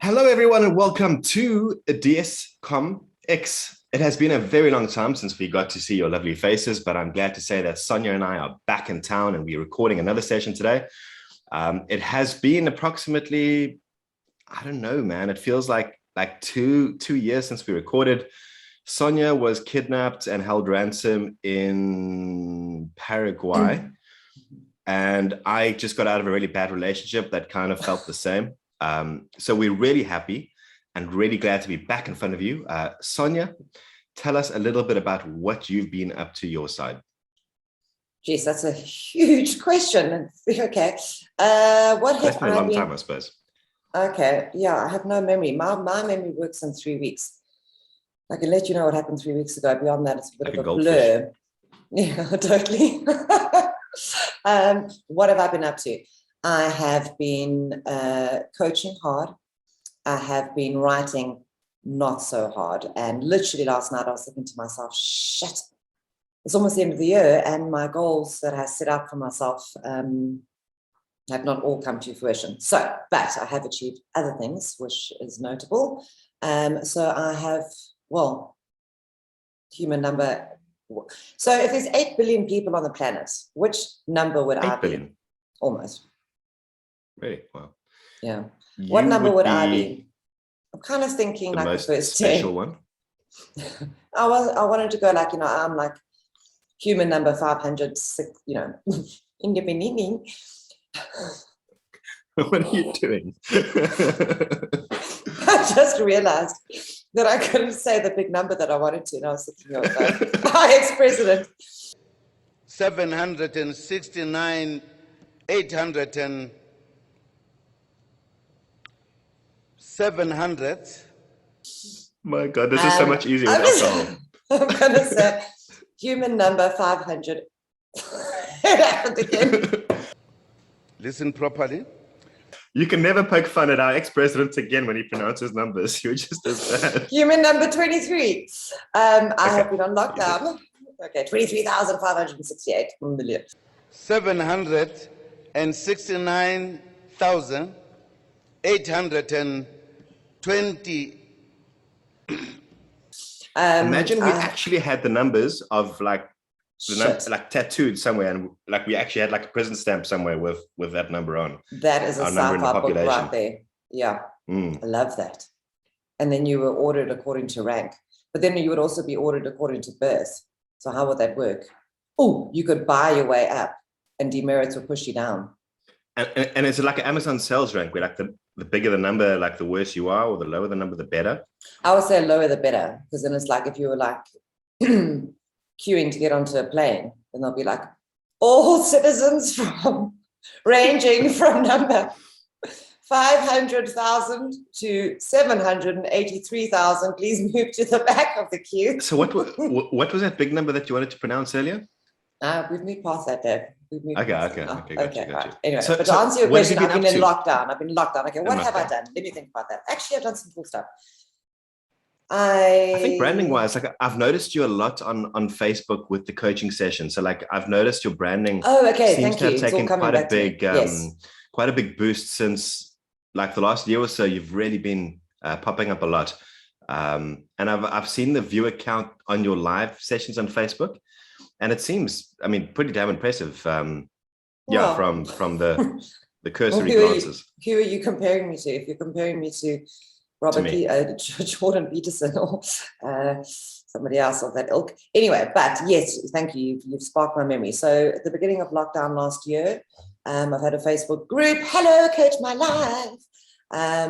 Hello, everyone, and welcome to DSCOM X. It has been a very long time since we got to see your lovely faces, but I'm glad to say that Sonia and I are back in town and we're recording another session today. It has been approximately, I don't know, man. It feels like two years since we recorded. Sonia was kidnapped and held ransom in Paraguay. And I just got out of a really bad relationship that kind of felt the same. So we're really happy and really glad to be back in front of you. Sonia, tell us a little bit about what you've been up to your side. Geez, that's a huge question. Okay. What have That's been a long been... time, I suppose. Okay. Yeah, I have no memory. My memory works in 3 weeks. I can let you know what happened 3 weeks ago. Beyond that, it's a bit Like of a a blur. Yeah, totally. What have I been up to? I have been coaching hard. I have been writing not so hard. And literally last night I was thinking to myself, shit, it's almost the end of the year and my goals that I set out for myself have not all come to fruition. So, but I have achieved other things, which is notable. So I have, well, human number. So if there's 8 billion people on the planet, which number would I be? 8 billion. Almost. Really? Wow. Yeah. What number would I be? I'm kind of thinking like the first special 10. One. I wanted to go like, I'm like human number 500, independent. What are you doing? I just realized that I couldn't say the big number that I wanted to, and I was thinking of our ex-president. 769, 800 and 700. My God, this is so much easier with alcohol. I'm going to say human number 500. It happened again. Listen properly. You can never poke fun at our ex-president again when he pronounces numbers. You're just as bad. Human number 23. I have been on lockdown. Okay, 23,568 million. 769,820. Imagine we actually had the numbers of like tattooed somewhere, and like we actually had like a prison stamp somewhere with that number on. That is a sci-fi book right there. Yeah, I love that. And then you were ordered according to rank, but then you would also be ordered according to birth. So how would that work? Oh, you could buy your way up, and demerits will push you down. And it's like an Amazon sales rank where like the bigger the number, like the worse you are, or the lower the number, the better. I would say lower the better, because then it's like if you were like queuing to get onto a plane, then they'll be like, all citizens ranging from number 500,000 to 783,000, please move to the back of the queue. So what was that big number that you wanted to pronounce earlier? We've moved past that, Dave. Okay, got you. Right. Anyway, so, but to answer your question, I've been in lockdown. Okay, what have I done? Let me think about that. Actually, I've done some cool stuff. I think branding wise, like I've noticed you a lot on Facebook with the coaching session. So like I've noticed your branding seems to have taken quite a big quite a big boost since like the last year or so. You've really been popping up a lot. And I've seen the viewer count on your live sessions on Facebook, and it seems, I mean, pretty damn impressive. From the cursory glances. Who are you comparing me to? If you're comparing me to Jordan Peterson or somebody else of that ilk. Anyway, but yes, thank you. You've sparked my memory. So at the beginning of lockdown last year, I've had a Facebook group. Hello, Coach My Life. I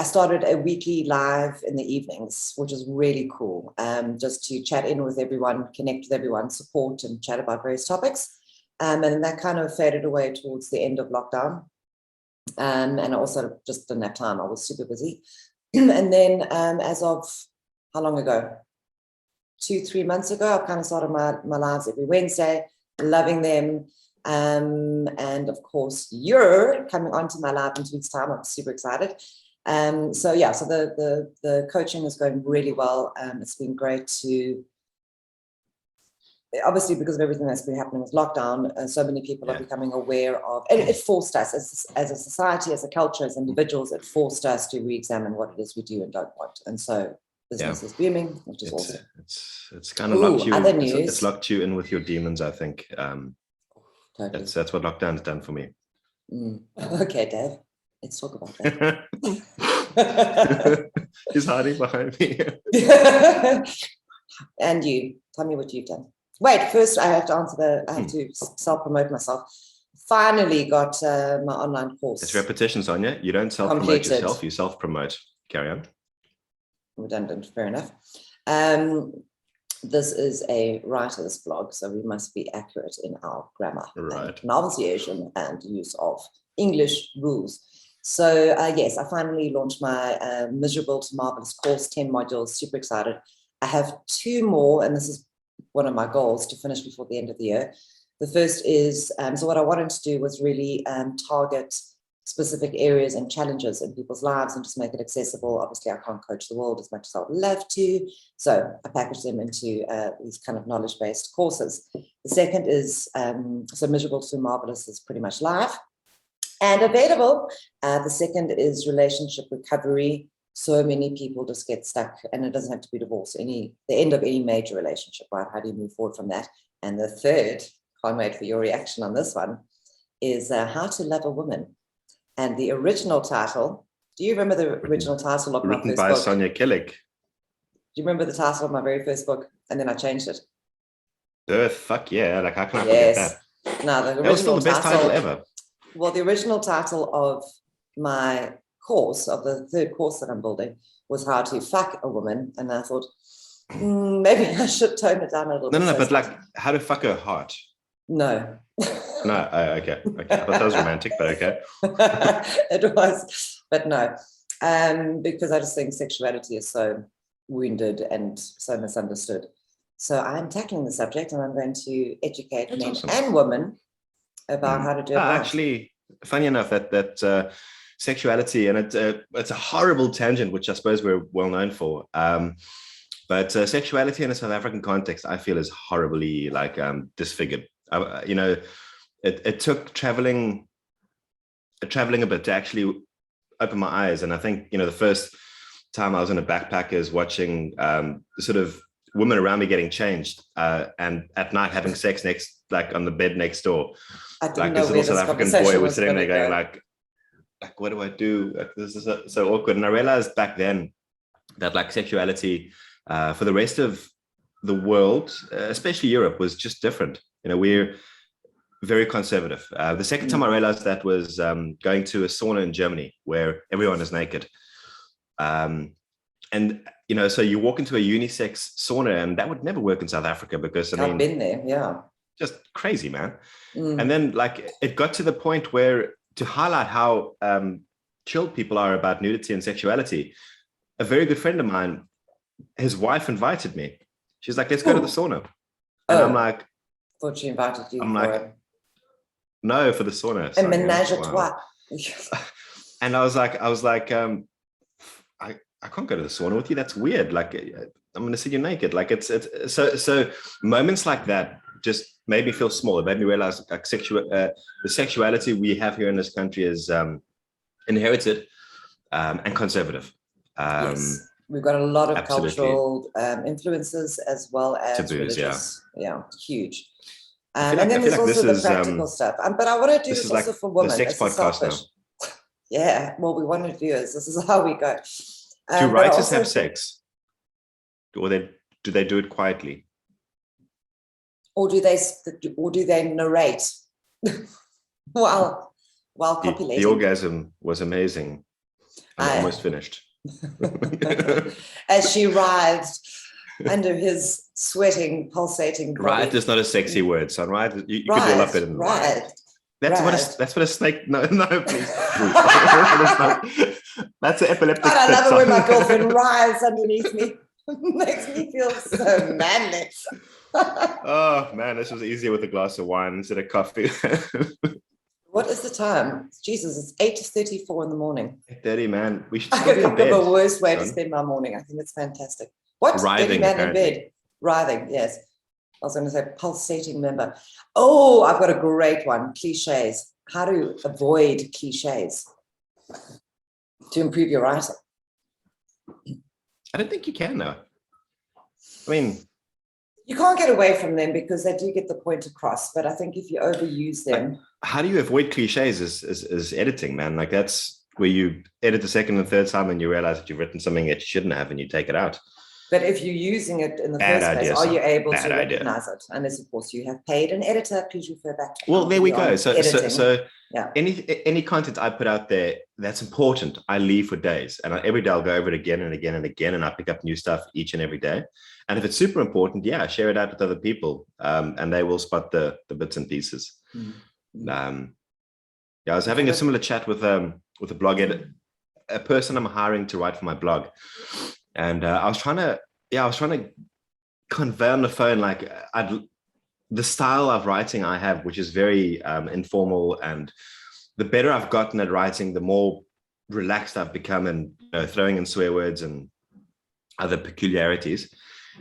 started a weekly live in the evenings, which is really cool. Just to chat in with everyone, connect with everyone, support and chat about various topics. And that kind of faded away towards the end of lockdown. And I also just didn't have time. I was super busy. And then as of how long ago? 2-3 months ago, I've kind of started my lives every Wednesday, loving them. And of course, you're coming onto my live in 2 weeks' time. I'm super excited. So the coaching is going really well. It's been great to obviously because of everything that's been happening with lockdown, so many people are becoming aware of, and it forced us as a society, as a culture, as individuals, it forced us to re-examine what it is we do and don't want. And so business is booming, which is awesome. It's kind of locked you. Other news. It's locked you in with your demons, I think. Totally. That's what lockdown's done for me. Okay, Dave, let's talk about that. He's hiding behind me. And you, tell me what you've done. Wait, first I have to I have to self-promote myself. Finally got my online course. It's repetition, Sonia. You don't self-promote yourself, you self-promote. Carry on. Redundant, fair enough. This is a writer's blog, so we must be accurate in our grammar, and pronunciation, and use of English rules. So yes, I finally launched my Miserable to Marvelous course, 10 modules, super excited. I have 2 more, and this is one of my goals to finish before the end of the year. The first is, so what I wanted to do was really target specific areas and challenges in people's lives and just make it accessible. Obviously, I can't coach the world as much as I would love to, so I package them into these kind of knowledge-based courses. The second is, so Miserable to Marvelous is pretty much live and available. The second is relationship recovery. So many people just get stuck, and it doesn't have to be divorce, the end of any major relationship, right? How do you move forward from that? And the third, can't wait for your reaction on this one, is How to Love a Woman. And the original title, do you remember the original title of my first book? Written by Sonia Killick. Do you remember the title of my very first book? And then I changed it. Fuck yeah, like how can I forget that? No, the original that was still the best title ever. Well, the original title of my course, of the third course that I'm building, was How to Fuck a Woman. And I thought, maybe I should tone it down a little bit. No, but like how to fuck her heart. No. No, okay. I thought that was romantic, but okay. It was, but no. Because I just think sexuality is so wounded and so misunderstood. So I'm tackling the subject, and I'm going to educate men and women about how to do it. Actually, funny enough, that sexuality, and it's a horrible tangent, which I suppose we're well known for. But sexuality in a South African context, I feel, is horribly disfigured. It took traveling a bit to actually open my eyes. And I think, the first time I was in a backpackers watching sort of women around me getting changed and at night having sex on the bed next door. Like this little South African boy was sitting there going like, what do I do? This is so awkward. And I realized back then that sexuality for the rest of the world, especially Europe, was just different. We're very conservative. The second time I realized that was going to a sauna in Germany where everyone is naked. So you walk into a unisex sauna, and that would never work in South Africa because I've been there, yeah. Just crazy, man. And then it got to the point where, to highlight how chilled people are about nudity and sexuality, a very good friend of mine, his wife invited me. She's like, let's go to the sauna. And I'm like, thought she invited you. I'm like, no, for the sauna. A menage a trois. And I was like, I can't go to the sauna with you. That's weird. I'm going to see you naked. It's so moments like that just made me feel small. It made me realize the sexuality we have here in this country is inherited and conservative. Yes. We've got a lot of cultural influences as well as taboos, religious. Yeah, huge. And then there's also the practical stuff. But I want to do this also for women. The sex podcast now. Yeah, well, we want to do this. This is how we go. Do writers have sex? Or do they do it quietly? Or do they narrate while copulating? The orgasm was amazing. I'm almost finished. As she writhed under his sweating, pulsating body. Writhe is not a sexy word, son. Right? You could roll up it in right. That's what a snake. No, please. That's an epileptic. But I love it when my girlfriend writhes underneath me. Makes me feel so manly. Oh man, this was easier with a glass of wine instead of coffee. What is the time? Jesus, it's 8:34 in the morning. 8:30, man. We should I still could be in think bed. of a worse way to spend my morning. I think it's fantastic. What? Writhing, man in bed. Writhing, yes. was going to say pulsating member. Oh, I've got a great one. Cliches. How to avoid cliches to improve your writing. I don't think you can, though. I mean, you can't get away from them because they do get the point across. But I think if you overuse them. How do you avoid cliches is editing, man. Like that's where you edit the second and third time and you realize that you've written something that you shouldn't have and you take it out. But if you're using it in the first place, are you able to recognize it? Unless, of course, you have paid an editor. Please refer back to. Well, there we go. So yeah. Any content I put out there that's important, I leave for days, and every day I'll go over it again and again and again, and I pick up new stuff each and every day. And if it's super important, yeah, share it out with other people, and they will spot the bits and pieces. Mm-hmm. Yeah, I was having a similar chat with a blog edit, a person I'm hiring to write for my blog. And I was trying to convey on the phone, like the style of writing I have, which is very informal, and the better I've gotten at writing, the more relaxed I've become, and throwing in swear words and other peculiarities.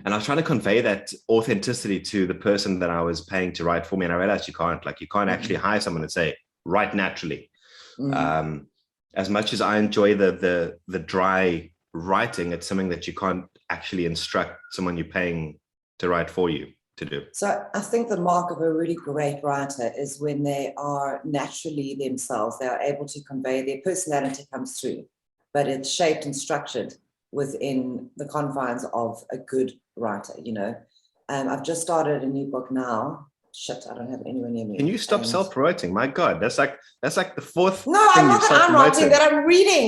And I was trying to convey that authenticity to the person that I was paying to write for me. And I realized you can't actually hire someone and say, write naturally. Mm-hmm. As much as I enjoy the dry writing, it's something that you can't actually instruct someone you're paying to write for you to do. So I think the mark of a really great writer is when they are naturally themselves. They are able to convey their personality comes through, but it's shaped and structured within the confines of a good writer. I've just started a new book now. Shit, I don't have it anywhere near me. Can you stop self-promoting? My God, that's like the fourth. No, I'm not that I'm writing,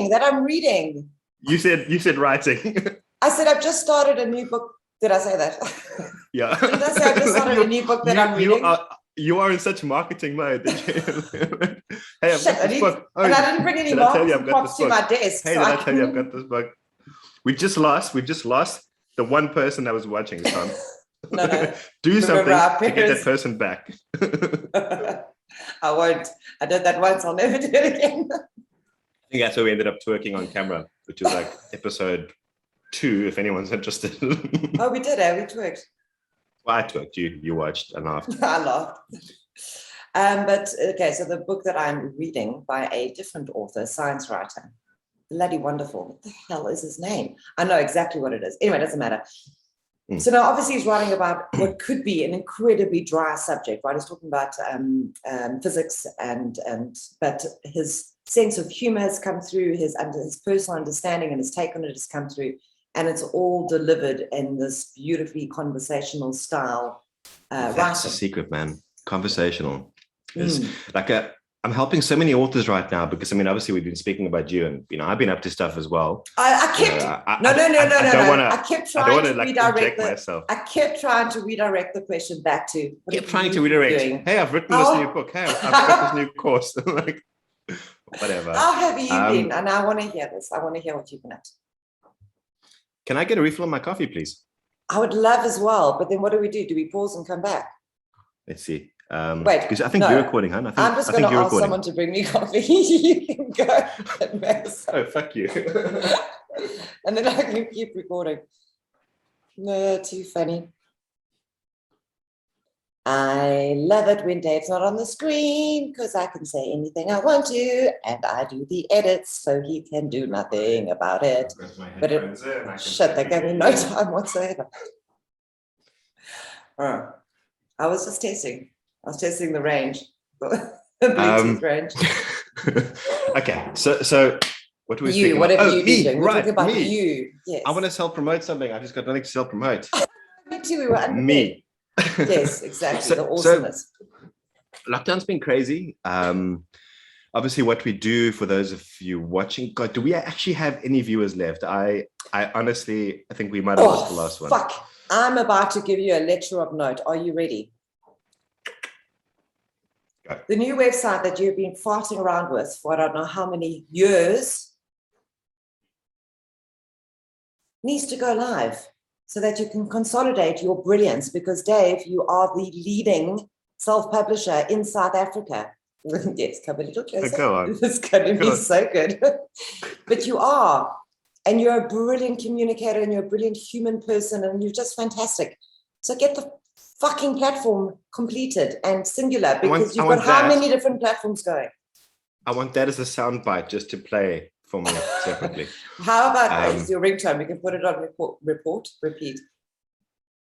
that I'm reading. You said writing. I said I've just started a new book. Did I say that? Yeah. Did I say I've just started a new book that I'm reading? You are in such marketing mode. Hey, I've got this book. Oh, and I didn't bring any marketing props to my desk. Hey, did I tell you I've got this book? We just lost the one person that was watching, Tom. No. Do something to get that person back. I won't. I did that once. I'll never do it again. I think that's where we ended up twerking on camera, which was like episode 2, if anyone's interested. Oh, we did, we twerked. Well, I twerked. You watched and laughed. I laughed. But okay, so the book that I'm reading by a different author, science writer, bloody wonderful. What the hell is his name? I know exactly what it is. Anyway, it doesn't matter. So now obviously he's writing about what could be an incredibly dry subject, right? He's talking about physics but his sense of humor has come through, his personal understanding and his take on it has come through, and it's all delivered in this beautifully conversational style. That's the secret, man. Conversational is like I'm helping so many authors right now because obviously we've been speaking about you, and I've been up to stuff as well. I kept I kept trying to redirect myself. I kept trying to redirect the question back to. Hey, I've written this new book. Hey, I've got this new course. Like, whatever. How have you been? And I want to hear this. I want to hear what you've been at. Can I get a refill on my coffee, please? I would love as well, but then what do? Do we pause and come back? Let's see. Wait, because I think you're recording, huh? I'm just going to ask someone to bring me coffee. You can go. Oh, fuck you. And then I can keep recording. No, too funny. I love it when Dave's not on the screen because I can say anything I want to, and I do the edits, so he can do nothing about it. But they gave me no time whatsoever. I was just testing. I was testing the range, the Bluetooth range. Okay, so what were we speaking what about? have you been doing? We're right, talking about me. you. Yes. I want to self-promote something. I've just got nothing to self-promote. Me too. We were under me. Yes, exactly. The awesomeness. So, lockdown's been crazy. Obviously, what we do for those of you watching, God, do we actually have any viewers left? I honestly, I think we might have lost the last one. Fuck! I'm about to give you a lecture of note. Are you ready? Go. The new website that you've been farting around with for I don't know how many years needs to go live so that you can consolidate your brilliance, because Dave, you are the leading self-publisher in South Africa. Yes, come a little closer. Go on. It's going to be so good. But you are, and you're a brilliant communicator and you're a brilliant human person and you're just fantastic. So get the fucking platform completed and singular, because you've I want got how that. many different platforms going? I want that as a soundbite just to play for me separately. How about your ringtone? We can put it on repeat.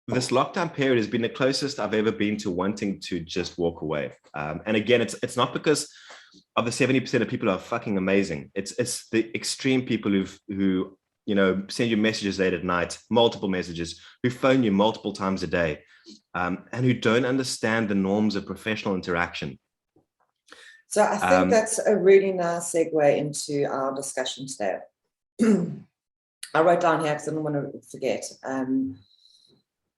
This lockdown period has been the closest I've ever been to wanting to just walk away. And again, it's not because of the 70% of people who are fucking amazing. It's the extreme people who you know, send you messages late at night, multiple messages, who phone you multiple times a day, and who don't understand the norms of professional interaction. So I think that's a really nice segue into our discussion today. I wrote down here because I don't want to forget.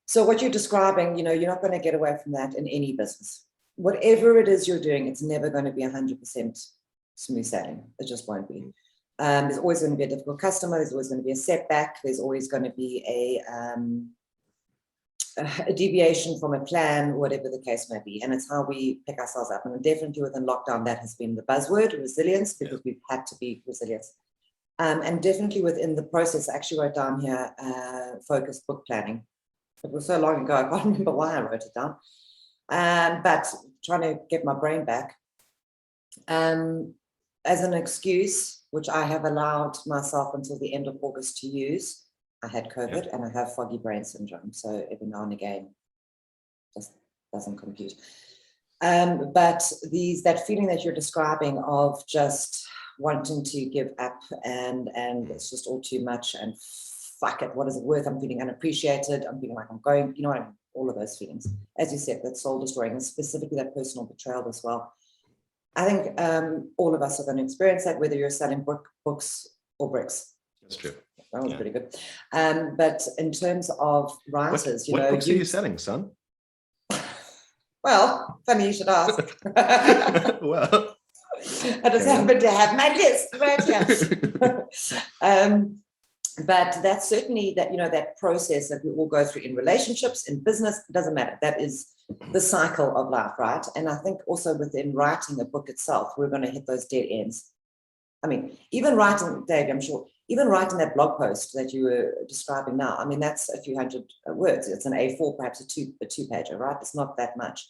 So what you're describing, you know, you're not going to get away from that in any business. Whatever it is you're doing, it's never going to be 100% smooth sailing. It just won't be. There's always going to be a difficult customer. There's always going to be a setback. There's always going to be a deviation from a plan, whatever the case may be. And it's how we pick ourselves up. And definitely within lockdown, that has been the buzzword, resilience, because we've had to be resilient. And definitely within the process, I actually wrote down here, focused book planning. It was so long ago, I can't remember why I wrote it down. But trying to get my brain back. As an excuse, which I have allowed myself until the end of August to use, I had COVID and I have foggy brain syndrome. So every now and again, just doesn't compute. But that feeling that you're describing of just wanting to give up and it's just all too much and fuck it, what is it worth? I'm feeling unappreciated. I'm feeling like I'm going, you know what I mean? All of those feelings. As you said, that soul destroying, and specifically that personal betrayal as well. I think all of us are going to experience that, whether you're selling books or bricks. That's true. That was pretty good. But in terms of writers, what books are you selling, son? Well, funny you should ask. Well, I just happen to have my list right here. But that's certainly that, you know, that process that we all go through in relationships, in business, it doesn't matter. That is the cycle of life, right? And I think also within writing the book itself, we're going to hit those dead ends. I mean, even writing, Dave, I'm sure, even writing that blog post that you were describing now, I mean, that's a few hundred words. It's an A4, perhaps a two-pager, right? It's not that much.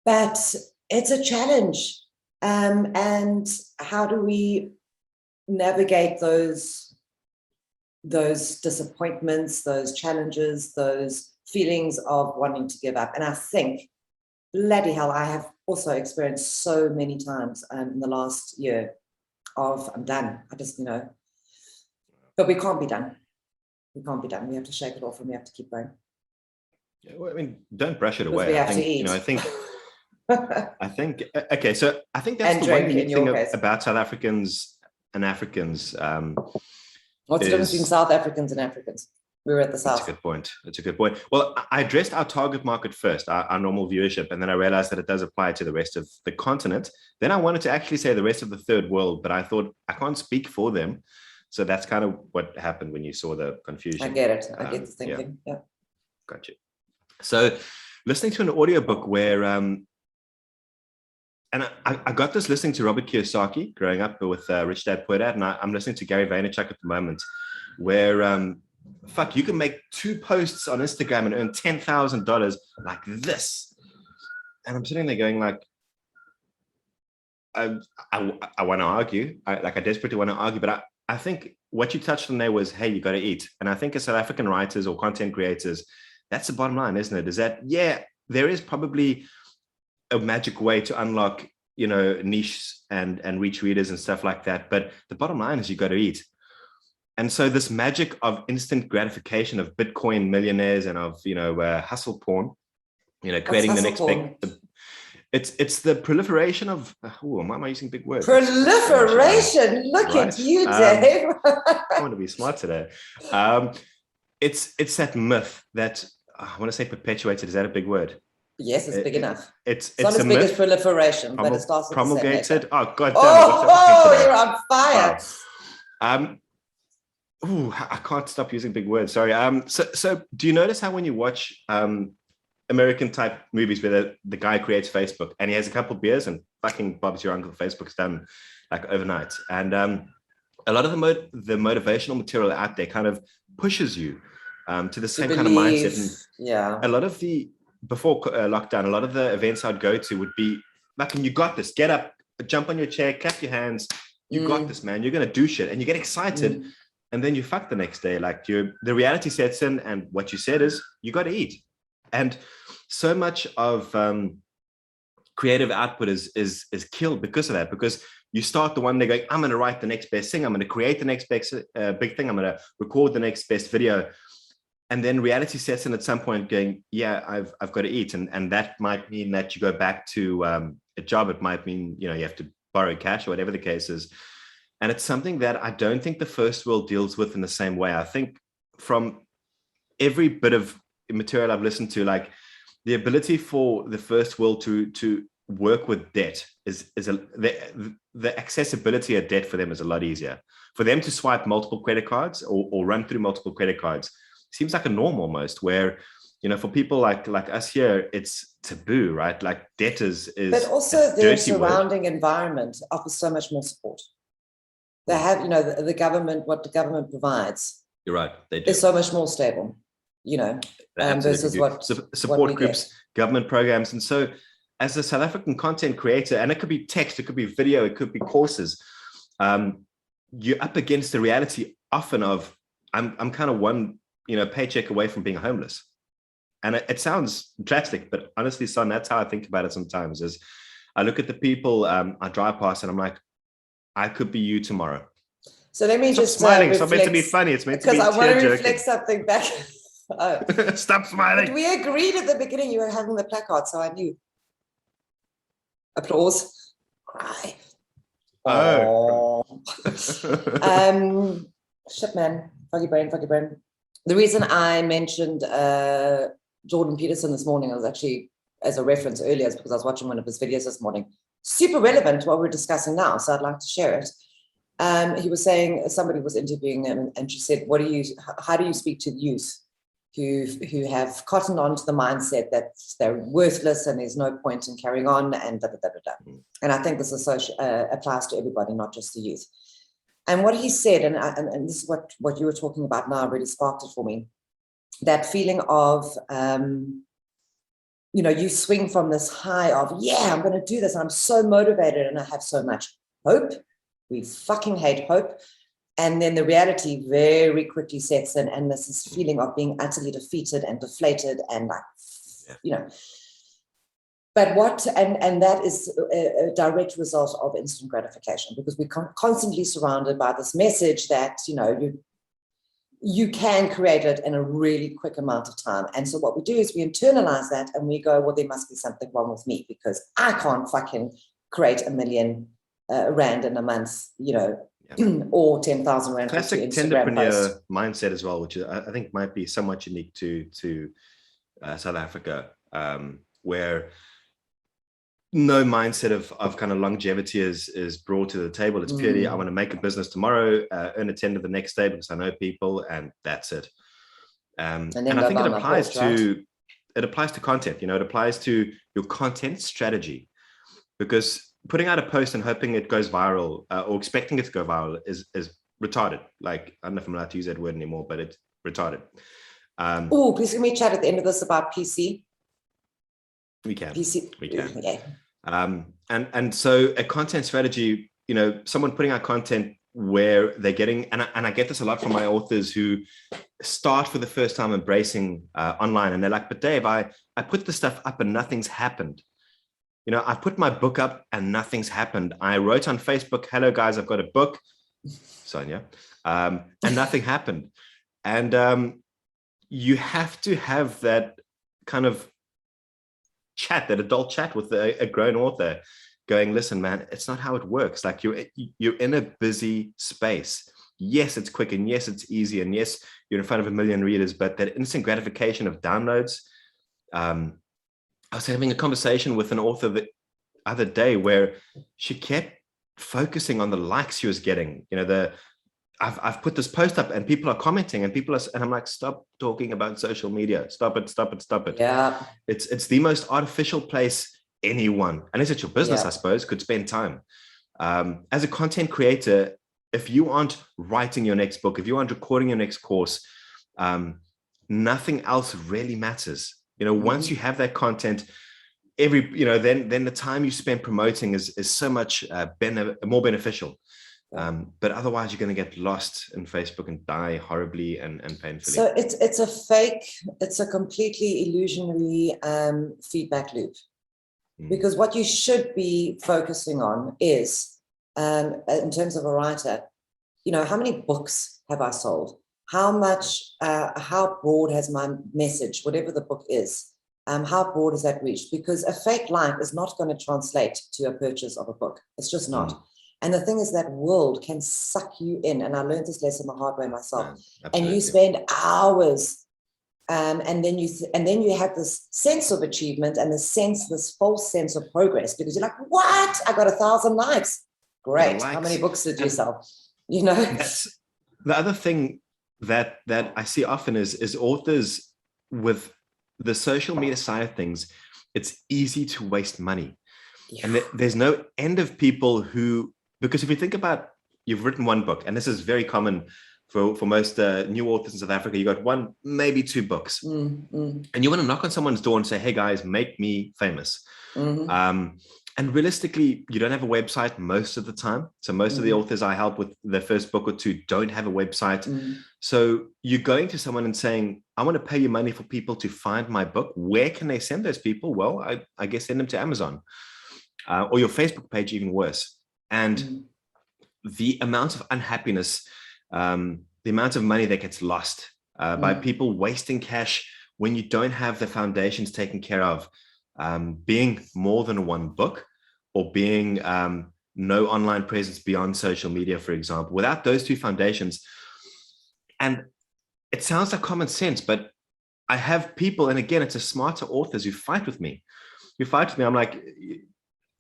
But it's a challenge. And how do we navigate those disappointments, those challenges, those feelings of wanting to give up? And I think, bloody hell, I have also experienced so many times in the last year of I'm done. I just, you know, but we can't be done. We can't be done. We have to shake it off and we have to keep going. Yeah, well, I mean, don't brush it away. We have to eat. You know, I think, okay, so I think that's and the one unique thing case. about South Africans and Africans. What's the difference between South Africans and Africans? We were at the South. That's a good point. That's a good point. Well, I addressed our target market first, our normal viewership, and then I realized that it does apply to the rest of the continent. Then I wanted to actually say the rest of the third world, but I thought I can't speak for them. So that's kind of what happened when you saw the confusion. I get it. I get the thinking. Yeah. Gotcha. So listening to an audiobook where, and I got this listening to Robert Kiyosaki growing up with Rich Dad Poor Dad, and I'm listening to Gary Vaynerchuk at the moment, where fuck, you can make 2 posts on Instagram and earn $10,000 like this. And I'm sitting there going like, I want to argue. I desperately want to argue, but I think what you touched on there was, hey, you got to eat. And I think as South African writers or content creators, that's the bottom line, isn't it? Is that, yeah, there is probably a magic way to unlock, you know, niche and reach readers and stuff like that. But the bottom line is you got to eat. And so this magic of instant gratification of Bitcoin millionaires and of, you know, hustle porn, you know, creating the next big, it's the proliferation of, why am I using big words? Proliferation. Look at you, Dave. I want to be smart today. It's that myth that I want to say perpetuated. Is that a big word? Yes, it's big enough. It's not as big as proliferation, but it starts with promulgated. Oh God! Oh, you're on fire. Wow. I can't stop using big words. Sorry. So do you notice how when you watch American type movies where the guy creates Facebook and he has a couple of beers and fucking Bob's your uncle, Facebook's done like overnight, and a lot of the motivational material out there kind of pushes you to the same kind of mindset. And yeah. A lot of the before lockdown, a lot of the events I'd go to would be like, and you got this, get up, jump on your chair, clap your hands. You got this, man. You're going to do shit. And you get excited. And then you fuck the next day. Like the reality sets in. And what you said is you got to eat. And so much of creative output is killed because of that. Because you start the one day going, I'm going to write the next best thing. I'm going to create the next best big thing. I'm going to record the next best video. And then reality sets in at some point going, yeah, I've got to eat. And that might mean that you go back to a job. It might mean, you have to borrow cash or whatever the case is. And it's something that I don't think the first world deals with in the same way. I think from every bit of material I've listened to, like the ability for the first world to work with debt the accessibility of debt for them is a lot easier. For them to swipe multiple credit cards or run through multiple credit cards seems like a norm almost, where for people like us here, it's taboo, right? Like debt is but also their surrounding environment offers so much more support. They have, the government, what the government provides. You're right. They do. Is so much more stable, versus what support groups, government programs. And so as a South African content creator, and it could be text, it could be video, it could be courses, you're up against the reality often of, I'm kind of one, paycheck away from being homeless. And it sounds drastic, but honestly, son, that's how I think about it sometimes. Is I look at the people I drive past and I'm like, I could be you tomorrow. So let me just smiling. It's not meant to be funny. It's meant to be because I want to reflect joking. something back. Stop smiling. But we agreed at the beginning you were having the placard, so I knew. Applause. Cry. Oh. Shit, man. Foggy brain. The reason I mentioned Jordan Peterson this morning, I was actually, as a reference earlier, is because I was watching one of his videos this morning. Super relevant to what we're discussing now, so I'd like to share it. He was saying, somebody was interviewing him, and she said, how do you speak to youth who have cottoned on to the mindset that they're worthless and there's no point in carrying on and da, da, da, da, da. And I think this applies to everybody, not just the youth. And what he said, and this is what you were talking about now, really sparked it for me, that feeling of, you swing from this high of, yeah, I'm going to do this. I'm so motivated and I have so much hope. We fucking hate hope. And then the reality very quickly sets in, and this is feeling of being utterly defeated and deflated and but that is a direct result of instant gratification, because we're constantly surrounded by this message that, you can create it in a really quick amount of time. And so what we do is we internalize that and we go, well, there must be something wrong with me because I can't fucking create 1 million rand in a month, or 10,000 rand. Classic tenderpreneur mindset as well, which I think might be somewhat unique to South Africa, where no mindset of kind of longevity is brought to the table. It's purely, I want to make a business tomorrow, earn a tender the next day because I know people, and that's it. And I think it applies to content. It applies to your content strategy, because putting out a post and hoping it goes viral or expecting it to go viral is retarded. Like, I don't know if I'm allowed to use that word anymore, but it's retarded. Please can we chat at the end of this about PC? We can. Yeah. And so a content strategy, someone putting out content where they're getting, and I get this a lot from my authors who start for the first time embracing online, and they're like, but Dave, I put the stuff up and nothing's happened. I put my book up and nothing's happened. I wrote on Facebook, hello guys, I've got a book, Sonia, and nothing happened. And you have to have that kind of chat, that adult chat with a grown author going, listen, man, it's not how it works. Like, you're in a busy space. Yes, it's quick, and yes, it's easy, and yes, you're in front of 1 million readers, but that instant gratification of downloads. I was having a conversation with an author the other day where she kept focusing on the likes she was getting. I've put this post up and people are commenting and and I'm like, stop talking about social media. Stop it. Yeah. It's the most artificial place anyone, unless it's your business, I suppose, could spend time. As a content creator, if you aren't writing your next book, if you aren't recording your next course, nothing else really matters. You know, once you have that content, then the time you spend promoting is so much more beneficial. But otherwise, you're going to get lost in Facebook and die horribly and painfully. So it's a fake, it's a completely illusionary feedback loop. Because what you should be focusing on is, in terms of a writer, how many books have I sold? How much, how broad has my message, whatever the book is, how broad has that reached? Because a fake like is not going to translate to a purchase of a book. It's just not. And the thing is that world can suck you in. And I learned this lesson the hard way myself. And you spend hours, and then you have this sense of achievement and this false sense of progress, because you're like, what? I got 1,000 likes. Great. How many books did you sell? That's the other thing that I see often is authors with the social media side of things. It's easy to waste money. And there's no end of people who, because if you think about, you've written one book, and this is very common for most new authors in South Africa, you got one, maybe two books, and you want to knock on someone's door and say, hey guys, make me famous. And realistically, you don't have a website most of the time. So most of the authors I help with their first book or two don't have a website. So you're going to someone and saying, I want to pay you money for people to find my book. Where can they send those people? Well, I guess send them to Amazon, or your Facebook page, even worse. And the amount of unhappiness, the amount of money that gets lost by people wasting cash when you don't have the foundations taken care of, being more than one book, or being no online presence beyond social media, for example. Without those two foundations, and it sounds like common sense, but I have people, and again, it's a smarter authors who fight with me. I'm like,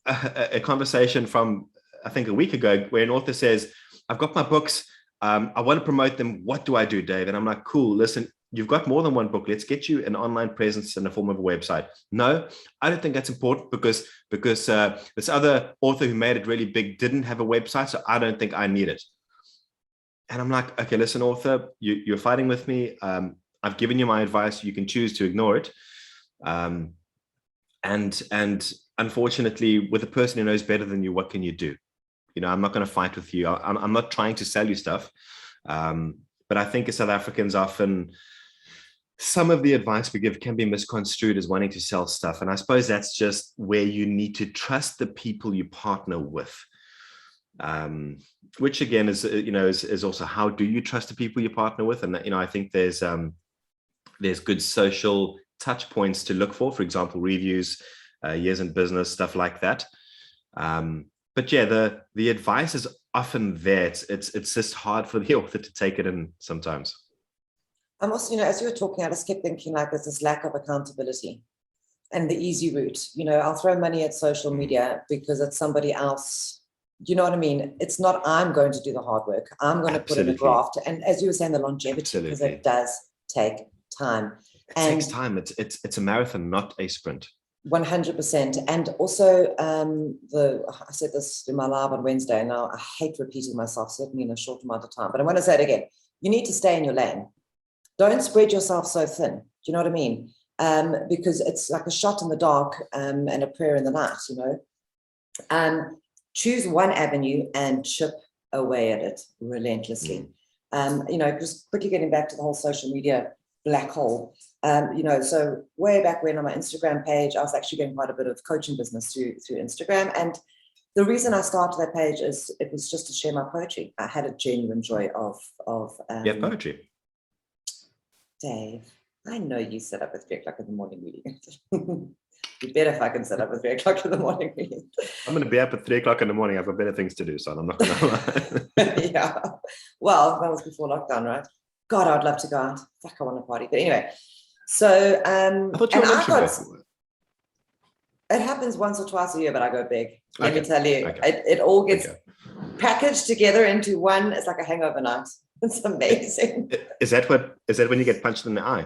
a conversation from, I think, a week ago, where an author says, I've got my books, I want to promote them. What do I do, Dave? And I'm like, cool, listen, you've got more than one book. Let's get you an online presence in the form of a website. No, I don't think that's important because this other author who made it really big didn't have a website, so I don't think I need it. And I'm like, okay, listen, author, you're fighting with me. I've given you my advice. You can choose to ignore it. And unfortunately, with a person who knows better than you, what can you do? I'm not going to fight with you. I'm not trying to sell you stuff. But I think as South Africans, often some of the advice we give can be misconstrued as wanting to sell stuff. And I suppose that's just where you need to trust the people you partner with. Which again is also, how do you trust the people you partner with? And I think there's good social touch points to look for example, reviews, years in business, stuff like that. But yeah, the advice is often there. It's just hard for the author to take it in sometimes. I'm also, as you were talking, I just kept thinking, like, there's this lack of accountability and the easy route. I'll throw money at social media because it's somebody else. You know what I mean? It's not, I'm going to do the hard work. I'm going to put in a graft. And as you were saying, the longevity, because it does take time. It takes time. It's a marathon, not a sprint. 100%. And also, I said this in my live on Wednesday, and now I hate repeating myself, certainly in a short amount of time, but I'm going to say it again. You need to stay in your lane. Don't spread yourself so thin. Do you know what I mean? Because it's like a shot in the dark and a prayer in the night, choose one avenue and chip away at it relentlessly. Just quickly getting back to the whole social media black hole. So way back when on my Instagram page, I was actually getting quite a bit of coaching business through Instagram. And the reason I started that page is it was just to share my poetry. I had a genuine joy of poetry. Dave, I know you set up at 3 o'clock in the morning reading. You better fucking set up at 3 o'clock in the morning reading. I'm going to be up at 3 o'clock in the morning. I've got better things to do, son. I'm not going to lie. Yeah. Well, that was before lockdown, right? God, I'd love to go out. Fuck, I want to party. But anyway, so I thought you were it happens once or twice a year, but I go big. Let me tell you, it all gets packaged together into one. It's like a hangover night. It's amazing. Is that when you get punched in the eye?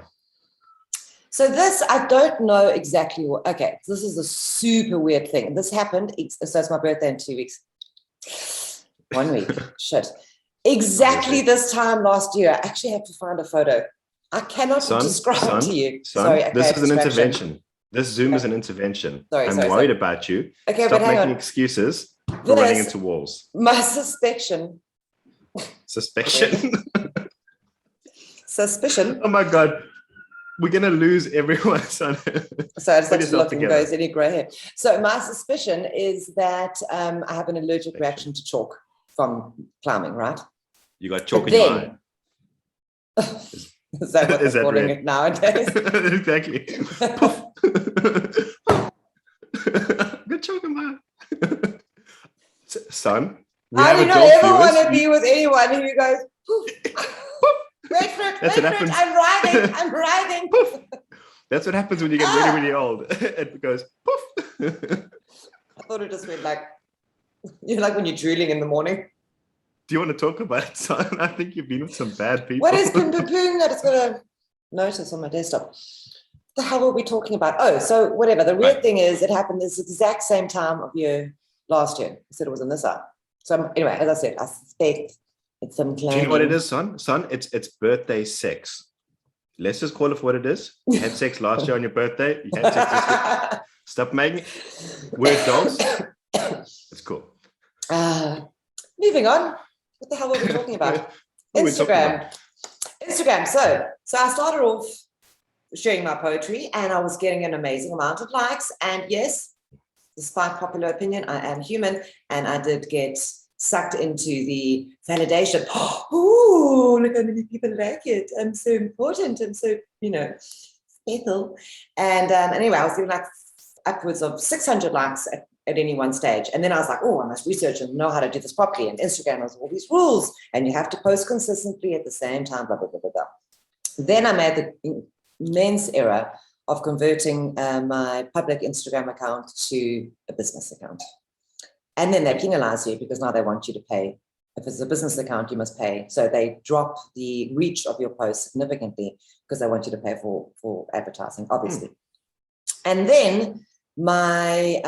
So this, I don't know exactly what. Okay, this is a super weird thing. This happened. So it's my birthday in 2 weeks. 1 week. Shit. Exactly this time last year. I actually have to find a photo. I cannot Son, describe to you. Son, Sorry, okay, this is an distraction. intervention. This Zoom is an intervention. Sorry, I'm sorry, worried sorry. about you. Okay, Stop but hang making on. excuses for running into walls. My suspicion. Suspicion. Suspicion. Oh my God. We're going to lose everyone, son. So I just Put have to look and yourself go, is any grey hair? So my suspicion is that I have an allergic reaction to chalk from climbing, right? You got chalk in your eye. Is that what Is they're that calling red? it nowadays? Exactly. Poof. Good chalk in my eye. Son, we I have do a not job ever want to viewers. be with anyone who goes, poof. Wait for it, That's wait what for it, happens. I'm writhing. Poof. That's what happens when you get really, really old. It goes poof. I thought it just went like, you know, like when you're drooling in the morning. Do you want to talk about it, son? I think you've been with some bad people. What is Pim Pim Poom? I just got a notice on my desktop. The hell were we talking about? Oh, so whatever. The weird thing is, it happened this exact same time of year last year. I said it was in this hour. So anyway, as I said, I suspect it's some claiming. Do you know what it is, son? Son, it's birthday sex. Let's just call it for what it is. You had sex last year on your birthday. You had sex this year. Stop making it. We're adults. It's cool. Moving on. What the hell were we talking about? Instagram. Instagram. So I started off sharing my poetry and I was getting an amazing amount of likes. And yes, despite popular opinion, I am human and I did get sucked into the validation. Oh, look how many people like it. I'm so important. I'm so, special. And anyway, I was getting like upwards of 600 likes at any one stage. And then I was like, oh, I must research and know how to do this properly. And Instagram has all these rules and you have to post consistently at the same time, blah, blah, blah, blah, blah. Then I made the immense error of converting my public Instagram account to a business account. And then they penalize you because now they want you to pay. If it's a business account, you must pay. So they drop the reach of your post significantly because they want you to pay for advertising, obviously. And then my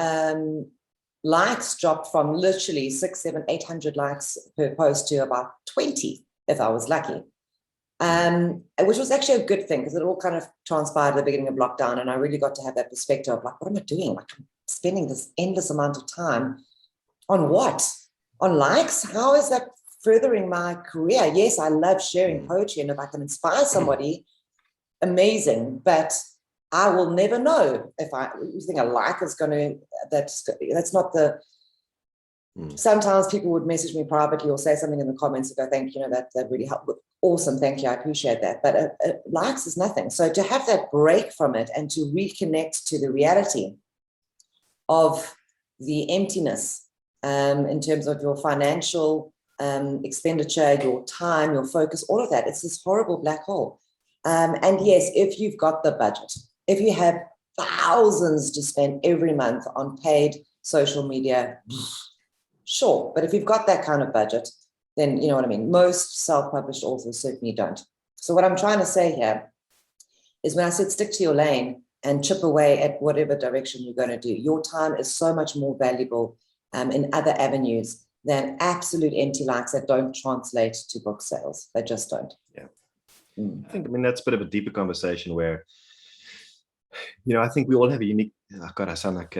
likes dropped from literally 600, 700, 800 likes per post to about 20 if I was lucky. Which was actually a good thing because it all kind of transpired at the beginning of lockdown. And I really got to have that perspective of like, what am I doing? Like I'm spending this endless amount of time on what? On likes? How is that furthering my career? Yes, I love sharing poetry. And if I can inspire somebody, amazing. But I will never know if I think a like is going to, that's not the, sometimes people would message me privately or say something in the comments and go, thank you, that really helped. Awesome, thank you, I appreciate that. But likes is nothing. So to have that break from it and to reconnect to the reality of the emptiness in terms of your financial expenditure, your time, your focus, all of that, it's this horrible black hole. And yes, if you've got the budget, if you have thousands to spend every month on paid social media, sure. But if you've got that kind of budget, then you know what I mean. Most self-published authors certainly don't. So what I'm trying to say here is when I said stick to your lane and chip away at whatever direction you're going to do, your time is so much more valuable in other avenues than absolute empty likes that don't translate to book sales. They just don't. Yeah. I mean, that's a bit of a deeper conversation where, I think we all have a unique, oh God, I sound like,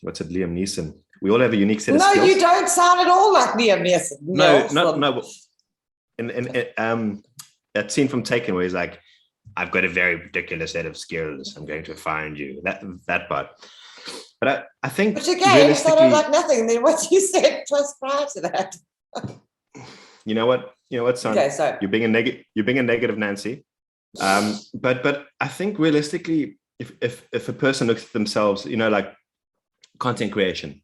what's it, Liam Neeson. We all have a unique set of skills. No, you don't sound at all like Liam Neeson. No. In that scene from Taken where he's like, I've got a very particular set of skills. I'm going to find you. That part. But I think. But again, it sounded like nothing than what you said just prior to that. You know what, son? Okay, so you're being a negative Nancy. But I think realistically, if a person looks at themselves, like content creation,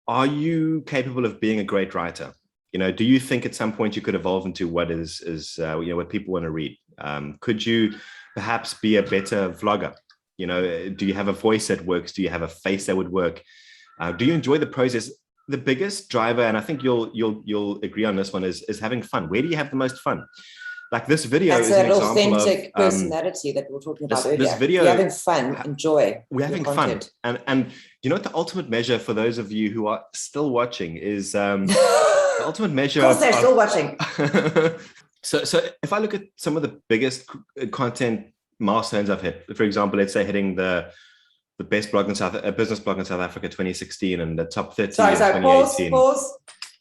are you capable of being a great writer? Do you think at some point you could evolve into what is what people want to read? Could you perhaps be a better vlogger? Do you have a voice that works? Do you have a face that would work? Do you enjoy the process? The biggest driver, and I think you'll agree on this one, is having fun. Where do you have the most fun? Like this video is an example of authentic personality that we were talking about earlier. This video, you're having fun, enjoy. We're having fun, and what the ultimate measure for those of you who are still watching is the ultimate measure. Of course, they're still watching. So if I look at some of the biggest content milestones I've hit, for example, let's say hitting the best blog in business blog in South Africa 2016 and the top 30 Sorry, in sorry, 2018. pause.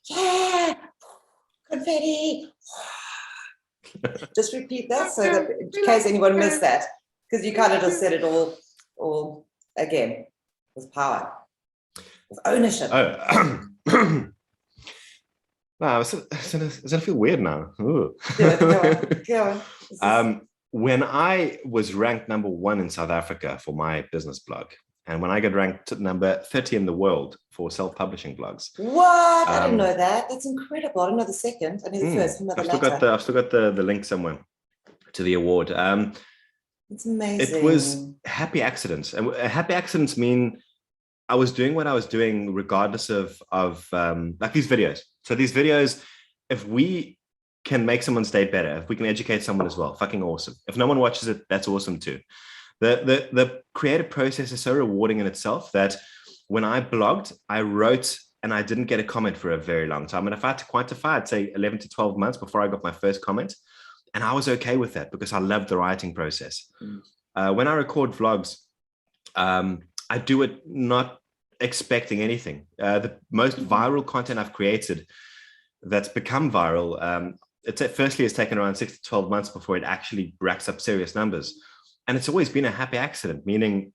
Yeah, confetti. Just repeat that so that in case anyone missed that, because you kind of just said it all again with power, with ownership. Oh, wow, it's gonna feel weird now. Ooh. Go on. When I was ranked #1 in South Africa for my business blog, and when I got ranked number 30 in the world for self-publishing blogs. What? I didn't know that. That's incredible. I didn't know the second. I knew the first. I I've still got the link somewhere to the award. It's amazing. It was happy accidents, and happy accidents mean I was doing what I was doing regardless of like these videos. So these videos, if we can make someone's day better, if we can educate someone as well, fucking awesome. If no one watches it, that's awesome too. The creative process is so rewarding in itself that when I blogged, I wrote and I didn't get a comment for a very long time. And if I had to quantify, I'd say 11 to 12 months before I got my first comment. And I was okay with that because I loved the writing process. When I record vlogs, I do it not expecting anything. The most viral content I've created that's become viral, firstly, it's taken around 6 to 12 months before it actually racks up serious numbers. And it's always been a happy accident, meaning,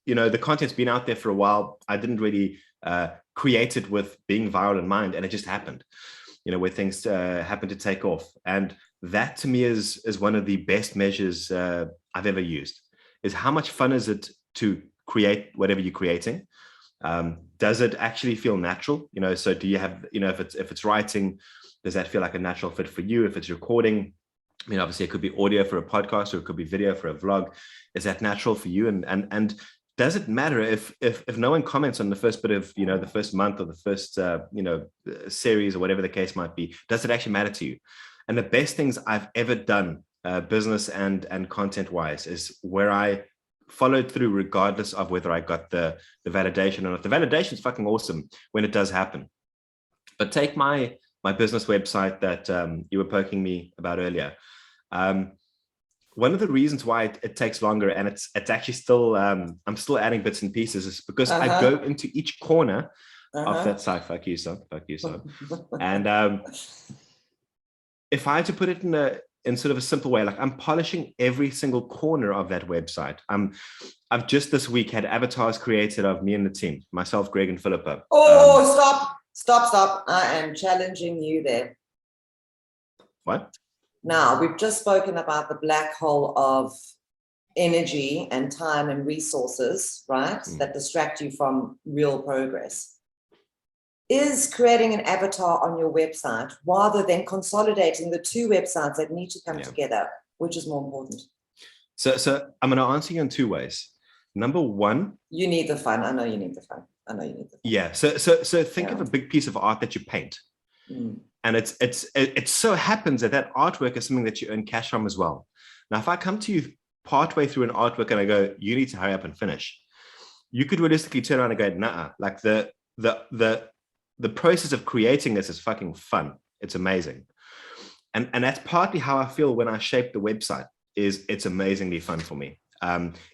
the content's been out there for a while. I didn't really create it with being viral in mind, and it just happened, where things happen to take off. And that to me is one of the best measures I've ever used, is how much fun is it to create whatever you're creating? Does it actually feel natural? So do you have, if it's writing, does that feel like a natural fit for you? If it's recording, obviously it could be audio for a podcast, or it could be video for a vlog. Is that natural for you? And does it matter if no one comments on the first bit of, the first month or the first, series or whatever the case might be? Does it actually matter to you? And the best things I've ever done, business and content wise, is where I followed through regardless of whether I got the validation or not. The validation is fucking awesome when it does happen. But take my business website that you were poking me about earlier. One of the reasons why it takes longer, and it's actually still, I'm still adding bits and pieces, is because I go into each corner of that site. Fuck you, son. And if I had to put it in sort of a simple way, like I'm polishing every single corner of that website. I've just this week had avatars created of me and the team, myself, Greg, and Philippa. Stop. I am challenging you there. What? Now, we've just spoken about the black hole of energy and time and resources, right? That distract you from real progress. Is creating an avatar on your website rather than consolidating the two websites that need to come together, which is more important? So I'm going to answer you in two ways. Number one, you need the fun. I know you need the fun. Yeah. So think of a big piece of art that you paint. And it so happens that artwork is something that you earn cash from as well. Now, if I come to you partway through an artwork and I go, you need to hurry up and finish, you could realistically turn around and go, nah, like the process of creating this is fucking fun. It's amazing. And that's partly how I feel when I shape the website, is it's amazingly fun for me.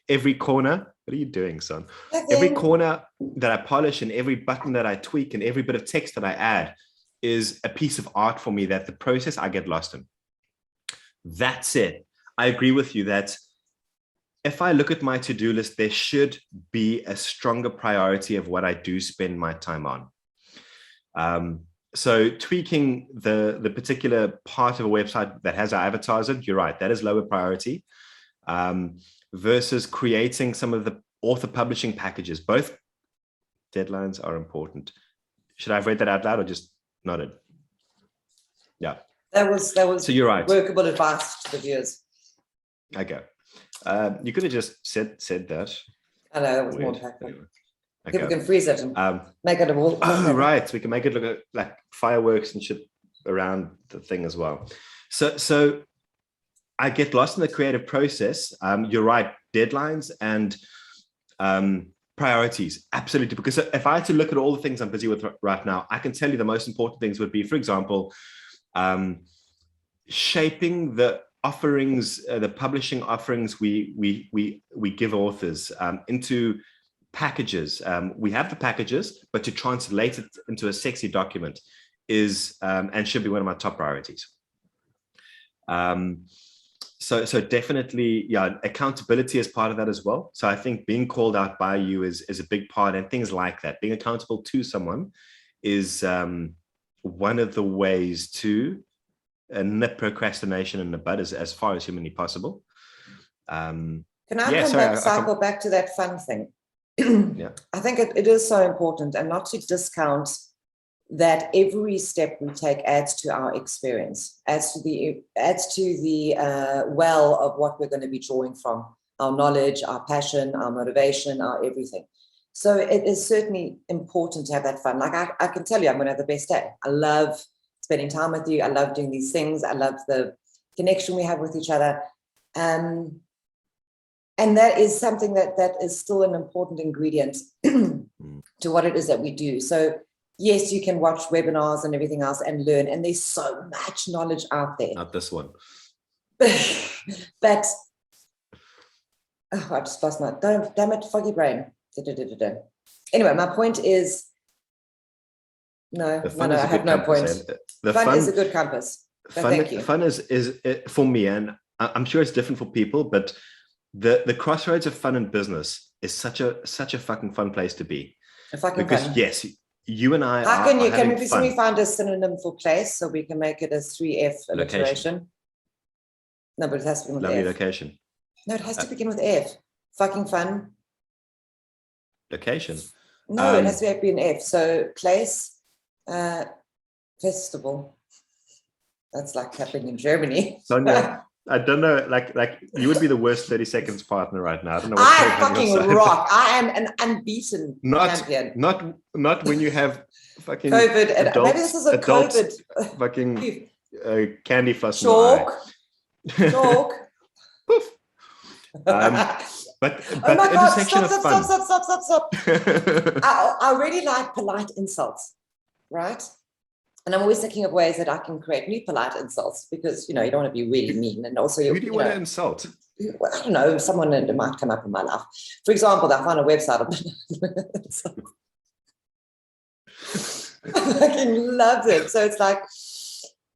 Every corner, what are you doing, son? Every corner that I polish and every button that I tweak and every bit of text that I add is a piece of art for me that the process I get lost in. That said, I agree with you that if I look at my to-do list, there should be a stronger priority of what I do spend my time on. So tweaking the particular part of a website that has our avatars in, you're right, that is lower priority, versus creating some of the author publishing packages. Both deadlines are important. Should I have read that out loud or just nodded? Yeah. That was so you're right. Workable advice to the viewers. Okay. You could have just said that. I know, that was more impactful. Anyway. Okay. People can freeze it and make it a wall. Oh, right. So we can make it look like fireworks and shit around the thing as well. So I get lost in the creative process. You're right. Deadlines and priorities. Absolutely. Because if I had to look at all the things I'm busy with right now, I can tell you the most important things would be, for example, shaping the offerings, the publishing offerings we give authors into packages. We have the packages, but to translate it into a sexy document is and should be one of my top priorities. So definitely, yeah, accountability is part of that as well. So I think being called out by you is a big part, and things like that. Being accountable to someone is one of the ways to nip procrastination in the bud as far as humanly possible. Can I cycle back to that fun thing? Yeah. I think it is so important, and not to discount that every step we take adds to our experience, adds to the well of what we're going to be drawing from, our knowledge, our passion, our motivation, our everything. So it is certainly important to have that fun. Like I can tell you, I'm going to have the best day. I love spending time with you. I love doing these things. I love the connection we have with each other. And that is something that is still an important ingredient to what it is that we do. So yes, you can watch webinars and everything else and learn, and there's so much knowledge out there. Not this one. But oh, I just lost my damn it, foggy brain. Anyway, my point is no, I have no point. Fun is a good compass. Thank you. Fun is for me, and I'm sure it's different for people, but the crossroads of fun and business is such a fucking fun place to be. Because fun. Yes, you and I can we find a synonym for place so we can make it a 3F alliteration? No, but it has to begin with Lovely F. Location. No, it has to begin with F. Fucking fun. Location. No, it has to be an F. So place, festival. That's like happening in Germany. Sonia, I don't know, like you would be the worst 30 seconds partner right now. I don't know. I fucking rock. I am an unbeaten champion. Not when you have fucking COVID. Adults, maybe this is a COVID. Fucking candy floss. Chalk. Poof. But oh my God, intersection stop. I really like polite insults, right? And I'm always thinking of ways that I can create new polite insults because, you don't want to be really mean. And also, who do you want to insult? Well, I don't know, someone that might come up in my life. For example, I found a website. I fucking love it. So it's like,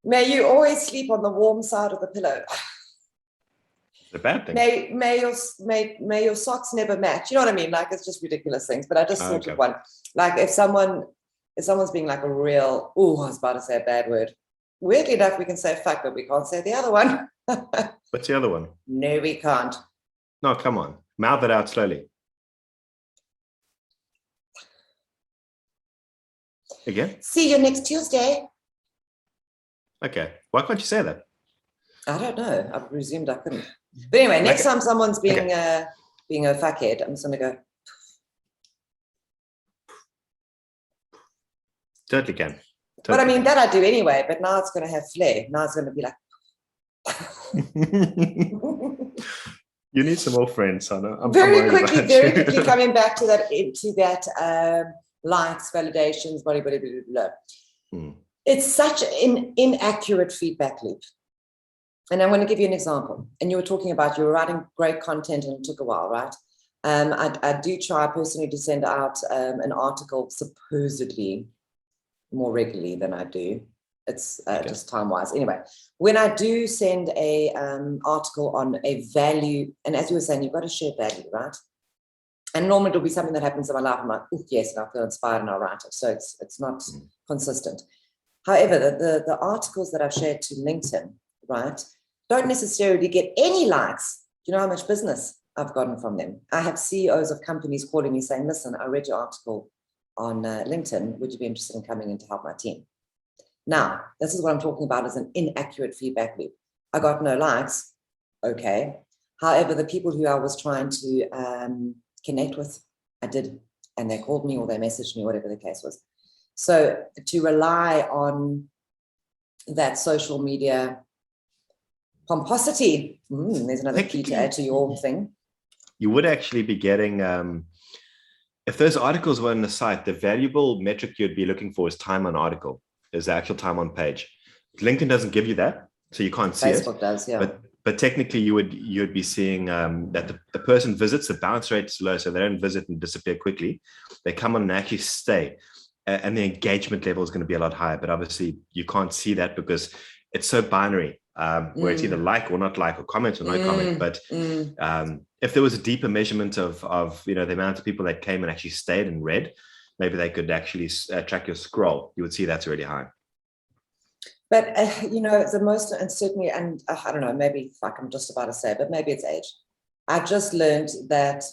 may you always sleep on the warm side of the pillow. The bad thing. May your socks never match. You know what I mean? Like, it's just ridiculous things. But I just thought of one. Like if someone's being like a real, I was about to say a bad word. Weirdly enough, we can say fuck, but we can't say the other one. What's the other one? No, we can't. No, come on. Mouth it out slowly. Again? See you next Tuesday. Okay. Why can't you say that? I don't know. I presumed I couldn't. But anyway, next time someone's being a fuckhead, I'm just going to go. Totally can. But I mean, that I do anyway, but now it's going to have flair. Now it's going to be like. You need some more friends, Sana. Very quickly coming back to that, likes, validations, blah, blah, blah, blah, blah. It's such an inaccurate feedback loop. And I'm going to give you an example. And you were writing great content and it took a while, right? I do try personally to send out an article supposedly more regularly than I do. It's just time-wise. Anyway, when I do send a article on a value, and as you were saying, you've got to share value, right? And normally it'll be something that happens in my life. I'm like, oh, yes, and I feel inspired and I'll write it. So it's not consistent. However, the articles that I've shared to LinkedIn, right, don't necessarily get any likes. Do you know how much business I've gotten from them? I have CEOs of companies calling me saying, listen, I read your article on LinkedIn. Would you be interested in coming in to help my team? Now, this is what I'm talking about as an inaccurate feedback loop. I got no likes. Okay. However, the people who I was trying to connect with, I did. And they called me or they messaged me, whatever the case was. So to rely on that social media pomposity, there's another key to add to your thing. You would actually be getting, if those articles were on the site, the valuable metric you'd be looking for is time on article, is the actual time on page. LinkedIn doesn't give you that. so you can't see Facebook it. does, yeah. But technically, you'd be seeing that the person visits, the bounce rate is low, so they don't visit and disappear quickly. They come on and actually stay, and the engagement level is going to be a lot higher. But obviously, you can't see that because it's so binary, where it's either like or not like, or comment or no comment. But if there was a deeper measurement of the amount of people that came and actually stayed and read, maybe they could actually track your scroll. You would see that's really high. But, the most, and certainly, and I don't know, maybe like I'm just about to say, but maybe it's age. I just learned that,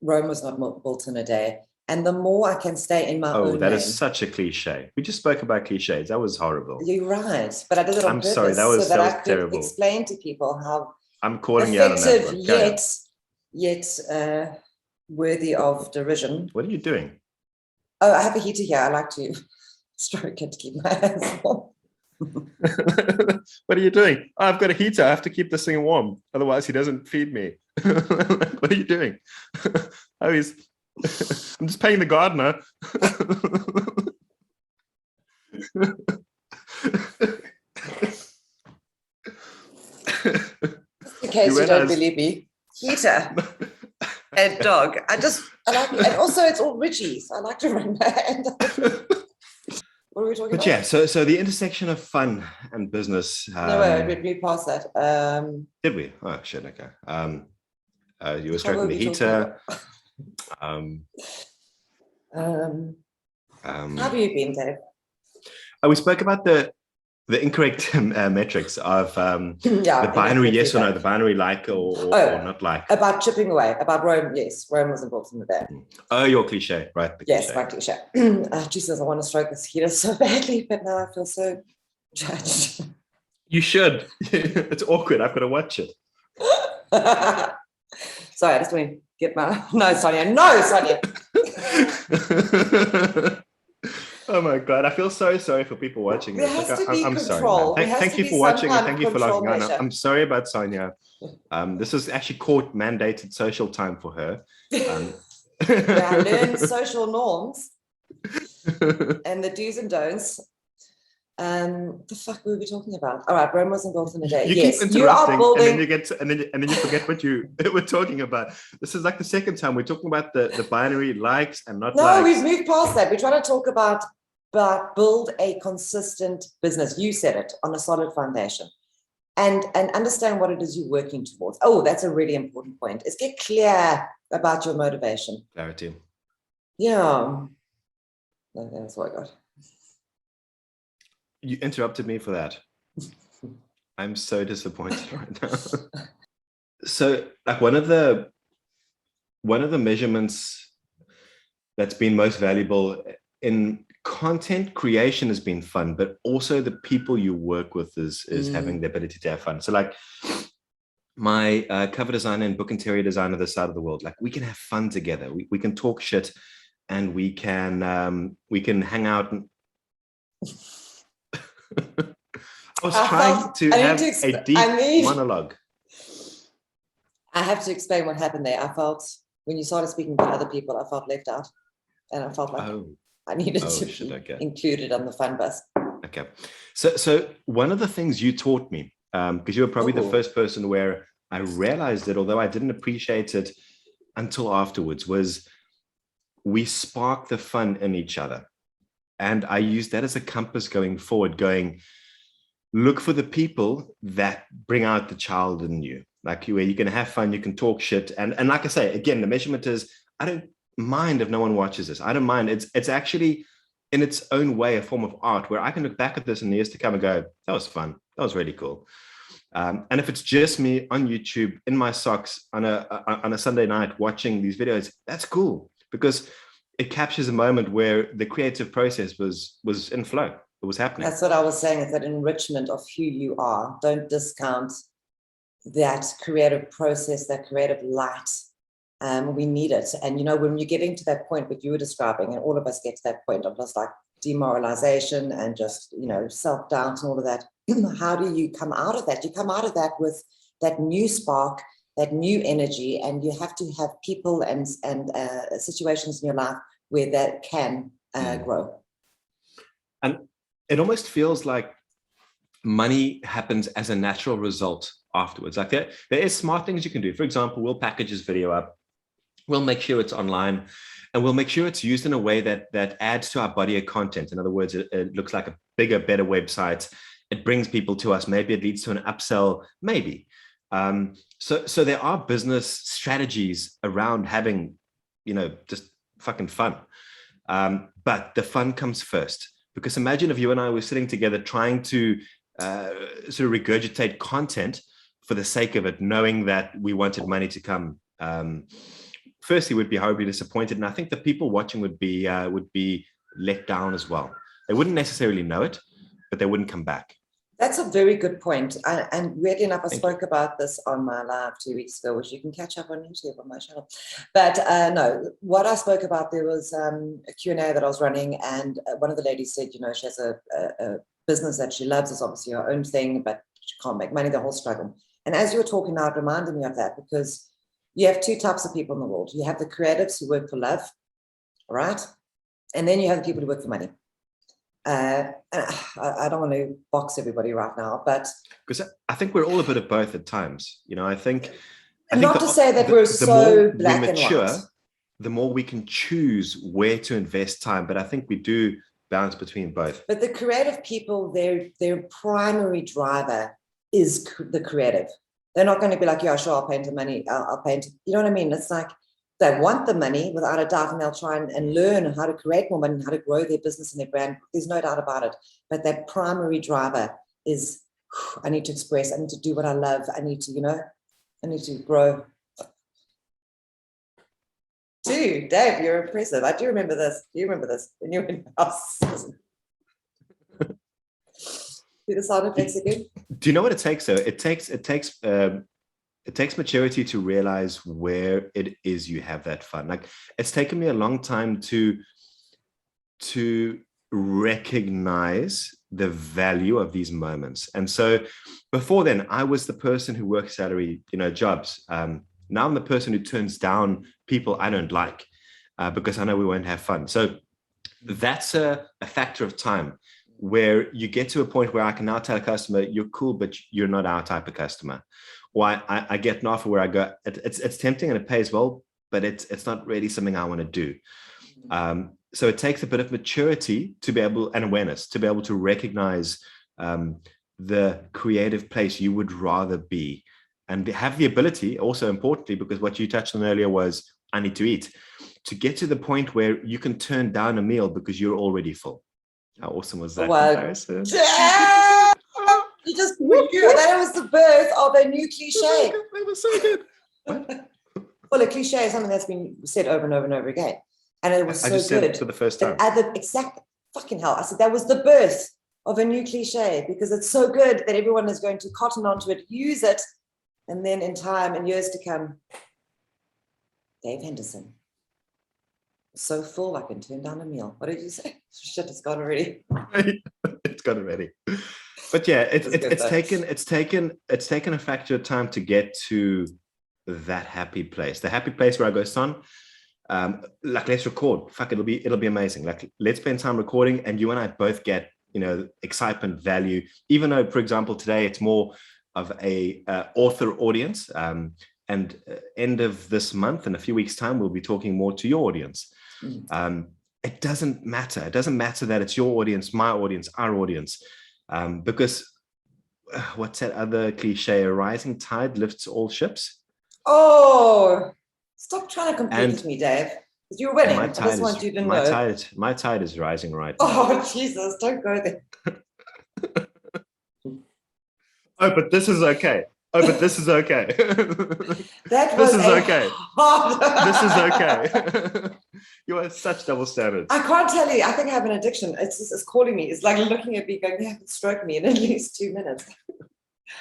Rome was not built in a day. And the more I can stay in my own that lane. is such a cliche. We just spoke about cliches. That was horrible. You're right. But I did it on purpose. Sorry, that was I could terrible. explain to people how I'm calling you out on that one. yet worthy of derision. What are you doing? Oh, I have a heater here. I like to stroke it to keep my hands warm. What are you doing? Oh, I've got a heater. I have to keep this thing warm. Otherwise, he doesn't feed me. What are you doing? Oh, I'm just paying the gardener. In case you don't believe me, heater and dog. I like, and also it's all ridgy, so I like to run my hand. What are we talking about? But yeah, so the intersection of fun and business. No, we passed that. Did we? Oh shit. Okay. You were stroking the heater. How have you been, Dave? We spoke about the incorrect metrics of the binary yes or no, the binary like or not like. About chipping away, about Rome, yes. Rome was involved in the day. Oh, your cliche, right? Yes, my cliche. Jesus, I want to stroke this heater so badly, but now I feel so judged. You should. It's awkward. I've got to watch it. Sorry, I just want to get my... No, Sonia. Oh my God, I feel so sorry for people watching this. I'm sorry. Thank you for watching and thank you for logging on. I'm sorry about Sonia. This is actually court mandated social time for her. I learned social norms and the do's and don'ts. The fuck were we talking about? All right, Rome was involved in the day. You keep interrupting, and then you forget what you were talking about. This is like the second time we're talking about the binary likes and not likes. No, we've moved past that. We're trying to talk about build a consistent business. You said it, on a solid foundation, and understand what it is you're working towards. Oh, that's a really important point. Is get clear about your motivation. Clarity. Yeah, that's what I got. You interrupted me for that. I'm so disappointed right now. So, like one of the measurements that's been most valuable in content creation has been fun, but also the people you work with is having the ability to have fun. So, like my cover designer and book interior designer this side of the world, like we can have fun together. We can talk shit, and we can hang out and. I was trying to have a deep monologue. I have to explain what happened there. I felt when you started speaking to other people, I felt left out, and I felt like I needed to be included on the fun bus. Okay, so one of the things you taught me, because you were probably the first person where I realized it, although I didn't appreciate it until afterwards, was we spark the fun in each other. And I use that as a compass going forward, look for the people that bring out the child in you, like where you can have fun, you can talk shit. And like I say, again, the measurement is, I don't mind if no one watches this. I don't mind. It's actually in its own way, a form of art where I can look back at this in the years to come and go, that was fun. That was really cool. And if it's just me on YouTube in my socks on a Sunday night watching these videos, that's cool, because it captures a moment where the creative process was in flow. It was happening. That's what I was saying. It's that enrichment of who you are. Don't discount that creative process, that creative light. We need it. And, when you're getting to that point, what you were describing, and all of us get to that point of just like demoralization and just, self-doubt and all of that. How do you come out of that? You come out of that with that new spark, that new energy, and you have to have people and situations in your life where that can grow. And it almost feels like money happens as a natural result afterwards. Like there is smart things you can do. For example, we'll package this video up. We'll make sure it's online, and we'll make sure it's used in a way that adds to our body of content. In other words, it looks like a bigger, better website. It brings people to us. Maybe it leads to an upsell, maybe. So there are business strategies around having, just fucking fun. But the fun comes first, because imagine if you and I were sitting together trying to sort of regurgitate content for the sake of it, knowing that we wanted money to come. Firstly, we'd be horribly disappointed, and I think the people watching would be let down as well. They wouldn't necessarily know it, but they wouldn't come back. That's a very good point. And weirdly enough, I spoke about this on my live 2 weeks ago, which you can catch up on YouTube on my channel. But no, what I spoke about, there was a Q&A that I was running, and one of the ladies said, she has a business that she loves. It's obviously her own thing, but she can't make money, the whole struggle. And as you were talking now, it reminded me of that, because you have two types of people in the world. You have the creatives who work for love, right? And then you have the people who work for money. I don't want to box everybody right now, but because I think we're all a bit of both at times. I think not to say that we're so black and white. The more we can choose where to invest time, but I think we do balance between both. But the creative people, their primary driver is the creative. They're not going to be like, yeah, sure, I'll pay into money, I'll pay into, you know what I mean? It's like they want the money without a doubt, and they'll try and learn how to create more money and how to grow their business and their brand. There's no doubt about it. But that primary driver is, I need to express, I need to do what I love, I need to, I need to grow. Dude, Dave, you're impressive. I do remember this. Do you remember this? When you were in the house. Do the sound effects again? Do you know what it takes though? It takes maturity to realize where it is you have that fun. Like, it's taken me a long time to recognize the value of these moments. And so before then, I was the person who worked salary, jobs. Now I'm the person who turns down people I don't like because I know we won't have fun. So that's a factor of time, where you get to a point where I can now tell a customer, you're cool, but you're not our type of customer. Or I get an offer where I go, it's tempting and it pays well, but it's not really something I want to do. So it takes a bit of maturity to be able, and awareness, to be able to recognize the creative place you would rather be, and have the ability, also importantly, because what you touched on earlier was, I need to eat, to get to the point where you can turn down a meal because you're already full. How awesome was that comparison? You just knew that it was the birth of a new cliche. That was so good. Well, a cliche is something that's been said over and over and over again. And it was so good. I just said it for the first time. Exact fucking hell. I said that was the birth of a new cliche, because it's so good that everyone is going to cotton onto it, use it, and then in time and years to come, Dave Henderson. So full I can turn down a meal. What did you say? Shit, it's gone already. It's gone already. But yeah, it's taken a factor of time to get to that happy place. The happy place where I go, son, like, let's record. Fuck, it'll be amazing. Like, let's spend time recording, and you and I both get, excitement, value. Even though, for example, today it's more of a author audience. And end of this month, in a few weeks' time, we'll be talking more to your audience. It doesn't matter. It doesn't matter that it's your audience, my audience, our audience, because what's that other cliche? A rising tide lifts all ships. Oh, stop trying to compete with me, Dave. Because you're winning. I just want you to know. My tide is rising right now. Oh, Jesus, don't go there. Oh, but this is okay. Oh, but this is okay. This is okay. This is okay. You are such double standards. I can't tell you. I think I have an addiction. It's calling me. It's like looking at me going, yeah, stroke me in at least 2 minutes.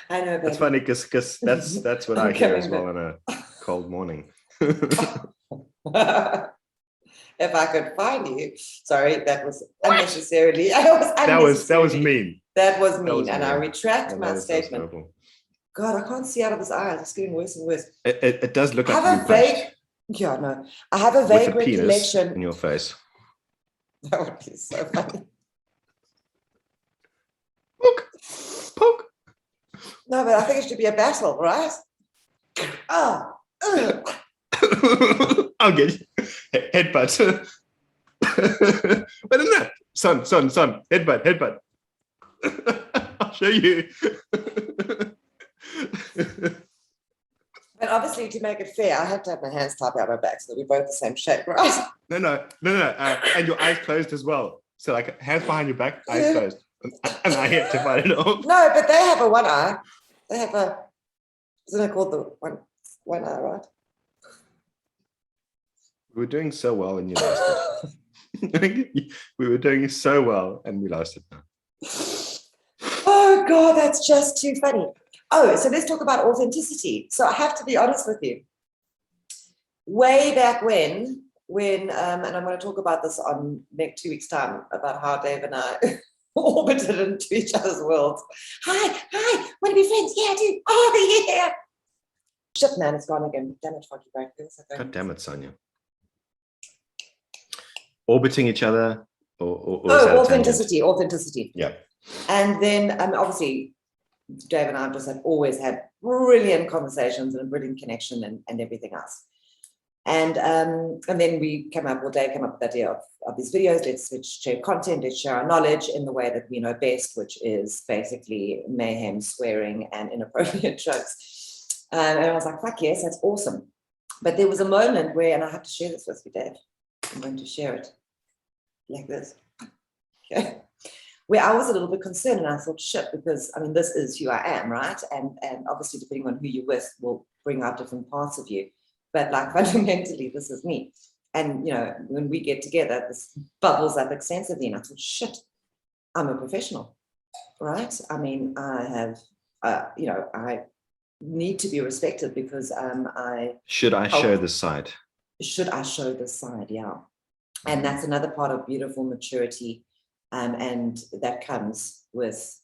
I know, baby. It's funny because that's what I hear as well on a cold morning. If I could find you. Sorry, that was unnecessarily. That was mean. That was mean, and I retract my statement. God, I can't see out of his eyes. It's getting worse and worse. It does look like I have a vague recollection in your face. That would be so funny. Look. poke. No, but I think it should be a battle, right? Oh, I'll get you. Headbutt. But no, son, headbutt. I'll show you. and obviously to make it fair, I have to have my hands tied behind my back so that we're both the same shape, right? No. And your eyes closed as well. So like hands behind your back, eyes closed. And I have to fight it off. No, but they have a one eye. They have a, isn't it called the one eye, right? We were doing so well and you lost it. We were doing so well and we lost it. Oh God, that's just too funny. Oh, so let's talk about authenticity. So I have to be honest with you. Way back when, and I'm going to talk about this on next 2 weeks' time, about how Dave and I orbited into each other's worlds. Hi, want to be friends? Yeah, I do. Oh, yeah. Shit, man, it's gone again. Damn it, fuck you, right? God damn it, Sonia. Orbiting each other or authenticity. Yeah. And then obviously Dave and I just have always had brilliant conversations and a brilliant connection and everything else. And then Dave came up with the idea of these videos. Let's share content, let's share our knowledge in the way that we know best, which is basically mayhem, swearing, and inappropriate jokes. And I was like, fuck yes, that's awesome. But there was a moment where, and I have to share this with you, Dave. I'm going to share it like this. Okay. Where I was a little bit concerned and I thought, shit, because I mean, this is who I am, right? And obviously depending on who you're with will bring out different parts of you. But like fundamentally, this is me. And, you know, when we get together, this bubbles up extensively. And I thought, shit, I'm a professional, right? I mean, I have, I need to be respected because Should I show this side? Should I show this side? Yeah. And that's another part of beautiful maturity. And that comes with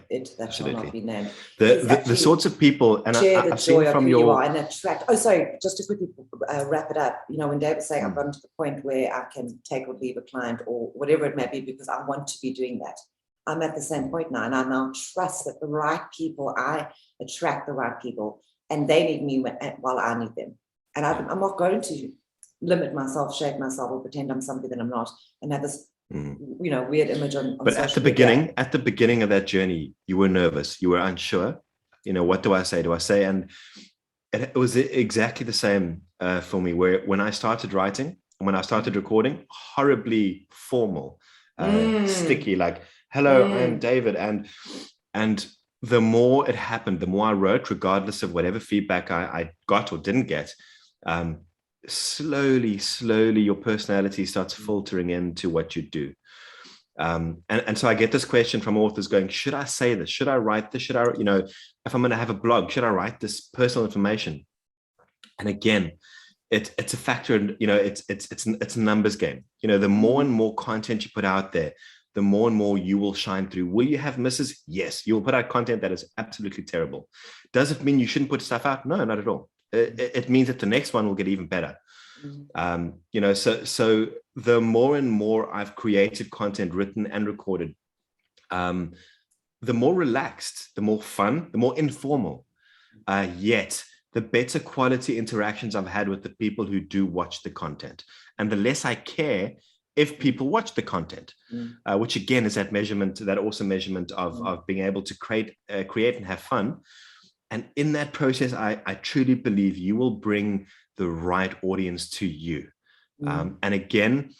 it that shall not be named. The sorts of people, and I've seen from your and attract. Oh, sorry, just to quickly wrap it up. You know, when Dave was saying I've gotten to the point where I can take or leave a client or whatever it may be because I want to be doing that. I'm at the same point now, and I now trust that the right people, I attract the right people, and they need me while I need them. And I'm not going to limit myself, shake myself, or pretend I'm something that I'm not, and have this weird image on but at the beginning of that journey, you were nervous, you were unsure, what do I say? And it was exactly the same for me, where when I started writing, when I started recording, horribly formal, sticky, like, hello, I am David. And the more it happened, the more I wrote, regardless of whatever feedback I got or didn't get, slowly your personality starts filtering into what you do. And so I get this question from authors going, should I say this? Should I write this? Should I, if I'm going to have a blog, should I write this personal information? And again, it's a factor, it's a numbers game. The more and more content you put out there, the more and more you will shine through. Will you have misses? Yes, you will put out content that is absolutely terrible. Does it mean you shouldn't put stuff out? No, not at all. It means that the next one will get even better. So the more and more I've created content, written and recorded, the more relaxed, the more fun, the more informal, yet the better quality interactions I've had with the people who do watch the content, and the less I care if people watch the content, which again is that awesome measurement of being able to create and have fun. And in that process, I truly believe you will bring the right audience to you. And again,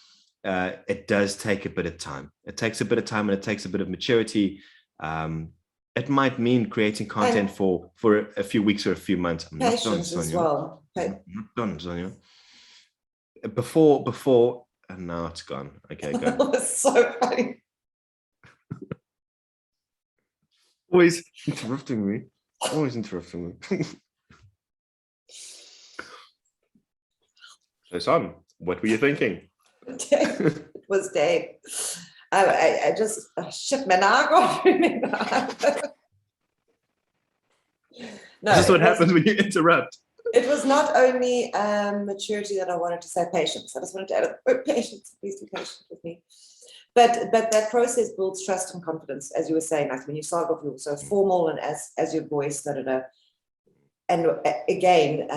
it does take a bit of time. It takes a bit of time and it takes a bit of maturity. It might mean creating content for a few weeks or a few months. I'm not done, Sonia. As well. I'm not done, Sonia. Before, and now it's gone. Okay, go. It's so funny. Always interrupting me. So, Son, what were you thinking? It was Dave. I just, shit, man, I can't remember. No, this is what happens when you interrupt. It was not only maturity that I wanted to say, patience. I just wanted to add a word, patience. Please be patient with me. But that process builds trust and confidence, as you were saying, like when you start off, you're so formal and as your voice, and again,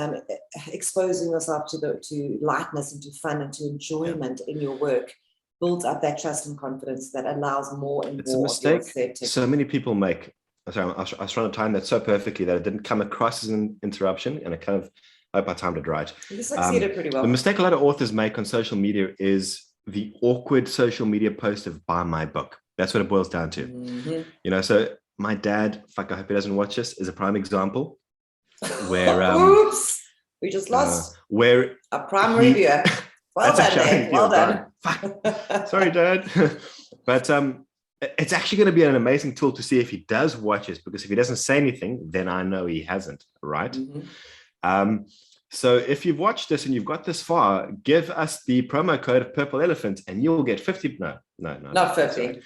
exposing yourself to lightness and to fun and to enjoyment in your work builds up that trust and confidence that allows more and It's more a mistake of your aesthetic. so many people make. Sorry, I was trying to time that so perfectly that it didn't come across as an interruption, and I hope I timed it right. You succeeded pretty well. The mistake a lot of authors make on social media is the awkward social media post of buy my book. That's what it boils down to. Mm-hmm. So my dad, fuck, I hope he doesn't watch this, is a prime example where oops, we just lost where a prime reviewer. Well done, Dave. Well done. Fuck. Sorry, Dad. But it's actually going to be an amazing tool to see if he does watch this, because if he doesn't say anything, then I know he hasn't, right? Mm-hmm. So if you've watched this and you've got this far, give us the promo code of Purple Elephant and you'll get 50. No, not 50.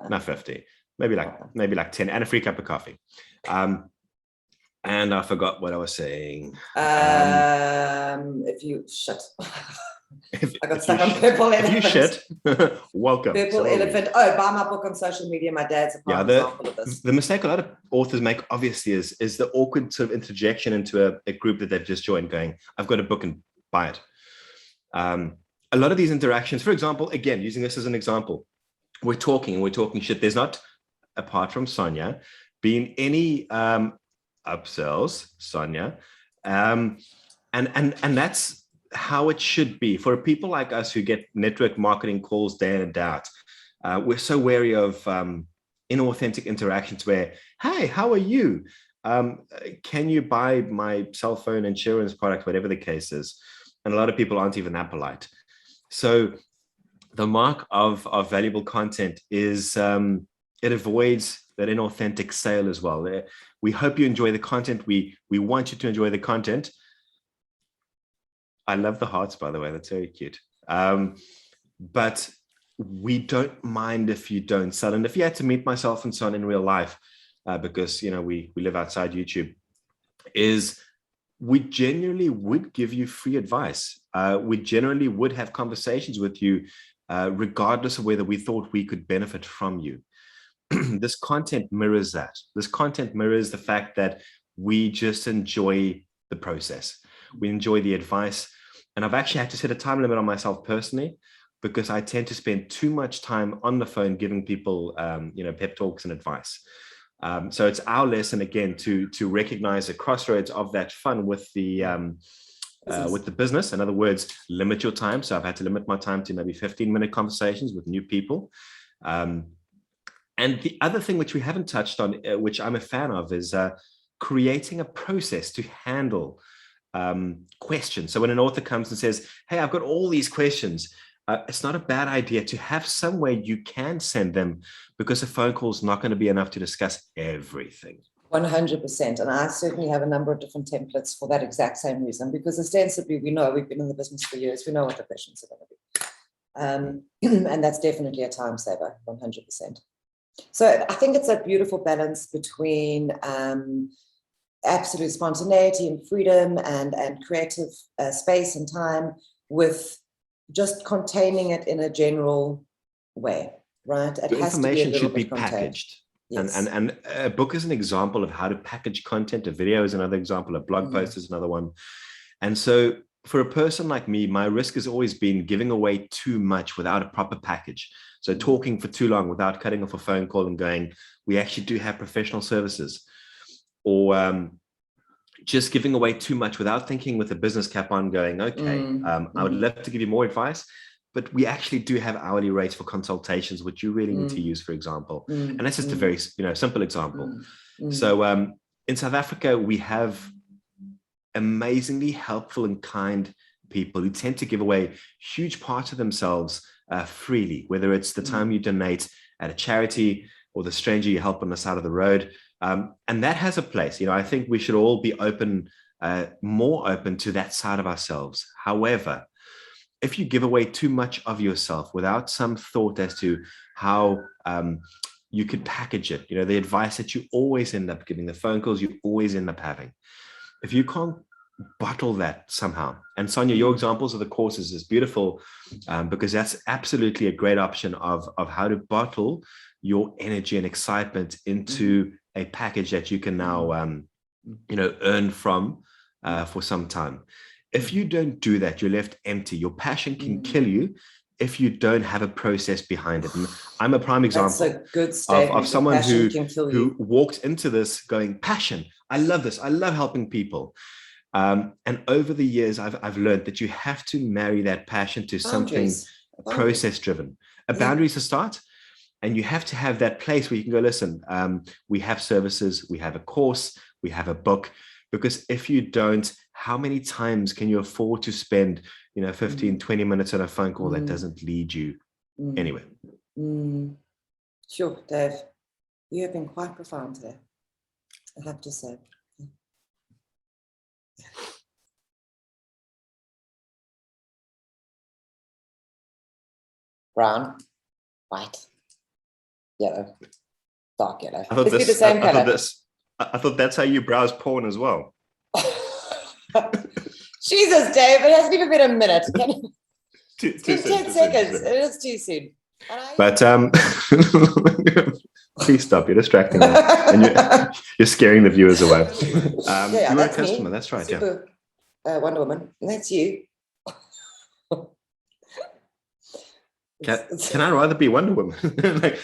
Not 50. Maybe like 10 and a free cup of coffee. And I forgot what I was saying. If you shut. I got stuck on Purple Elephant. If you shit, welcome. Purple Elephant. Oh, buy my book on social media. My dad's a prime example of this. The mistake a lot of authors make, obviously, is the awkward sort of interjection into a group that they've just joined going, I've got a book and buy it. A lot of these interactions, for example, again, using this as an example, we're talking shit. There's not, apart from Sonia, been any upsells, Sonia. And that's how it should be for people like us who get network marketing calls day in and day out. We're so wary of inauthentic interactions where, hey, how are you? Can you buy my cell phone insurance product, whatever the case is? And a lot of people aren't even that polite. So the mark of valuable content is it avoids that inauthentic sale as well. We hope you enjoy the content. We want you to enjoy the content. I love the hearts, by the way. That's very cute. But we don't mind if you don't sell. And if you had to meet myself and so on in real life, because we live outside YouTube, is we genuinely would give you free advice. We generally would have conversations with you, regardless of whether we thought we could benefit from you. This content mirrors that. This content mirrors the fact that we just enjoy the process. We enjoy the advice. And I've actually had to set a time limit on myself personally, because I tend to spend too much time on the phone giving people, pep talks and advice. So it's our lesson again to recognize the crossroads of that fun with the business. In other words, limit your time. So I've had to limit my time to maybe 15-minute conversations with new people. And the other thing which we haven't touched on, which I'm a fan of, is creating a process to handle questions. So when an author comes and says, hey, I've got all these questions, it's not a bad idea to have somewhere you can send them, because a phone call is not going to be enough to discuss everything. 100%. And I certainly have a number of different templates for that exact same reason, because ostensibly we know we've been in the business for years. We know what the questions are going to be. And that's definitely a time saver, 100%. So I think it's a beautiful balance between absolute spontaneity and freedom and creative space and time, with just containing it in a general way, right? It The has information to should be contained. packaged. Yes. And a book is an example of how to package content. A video is another example. A blog post is another one. And so for a person like me, my risk has always been giving away too much without a proper package. So talking for too long without cutting off a phone call and going, we actually do have professional services. Or just giving away too much without thinking with a business cap on, going, okay, I would love to give you more advice, but we actually do have hourly rates for consultations, which you really need to use, for example. And that's just a very simple example. So in South Africa, we have amazingly helpful and kind people who tend to give away huge parts of themselves freely, whether it's the time you donate at a charity or the stranger you help on the side of the road. And that has a place. I think we should all be open, more open to that side of ourselves. However, if you give away too much of yourself without some thought as to how you could package it, the advice that you always end up getting, the phone calls you always end up having, if you can't bottle that somehow. And Sonia, your examples of the courses is beautiful, because that's absolutely a great option of how to bottle your energy and excitement into a package that you can now earn from for some time. If you don't do that, you're left empty. Your passion can kill you if you don't have a process behind it. And I'm a prime example That's a good statement. of someone who walked into this going, passion, I love this, I love helping people. And over the years, I've learned that you have to marry that passion to something process driven. A boundary is a start. And you have to have that place where you can go, listen, we have services, we have a course, we have a book. Because if you don't, how many times can you afford to spend 15, 20 minutes on a phone call that doesn't lead you anywhere? Sure, Dave. You have been quite profound today, I have to say. Brown, white, yellow, dark yellow. I thought, the same color. I thought that's how you browse porn as well. Jesus, Dave, it hasn't even been a minute. 10 seconds. It is too soon. But please stop. You're distracting me, and you're scaring the viewers away. Yeah, you're a that's customer. me. That's right. Super, Wonder Woman. And that's you. Can I rather be Wonder Woman? Like,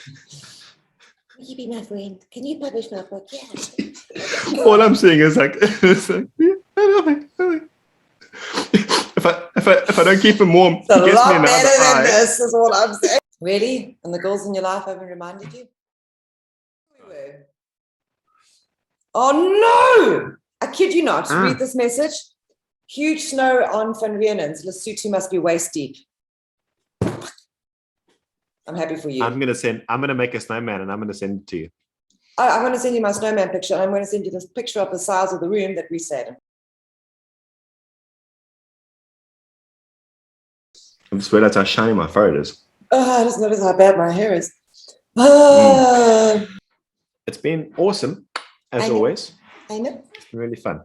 will you be my friend? Can you publish my book? Yeah. all I'm saying is like, nothing. If I don't keep him warm, It's a he gets lot me another better than eye. this, is all I'm saying. Really? And the girls in your life haven't reminded you? Oh no! I kid you not. Read this message. Huge snow on Van Rienen's. Lesotho must be waist deep. I'm happy for you. I'm gonna make a snowman and I'm gonna send it to you. I'm going to send you my snowman picture, and I'm going to send you this picture of the size of the room that we sat in. I just realized how shiny my forehead is. Oh, I just noticed how bad my hair is. It's been awesome, as always. I know. It's been really fun.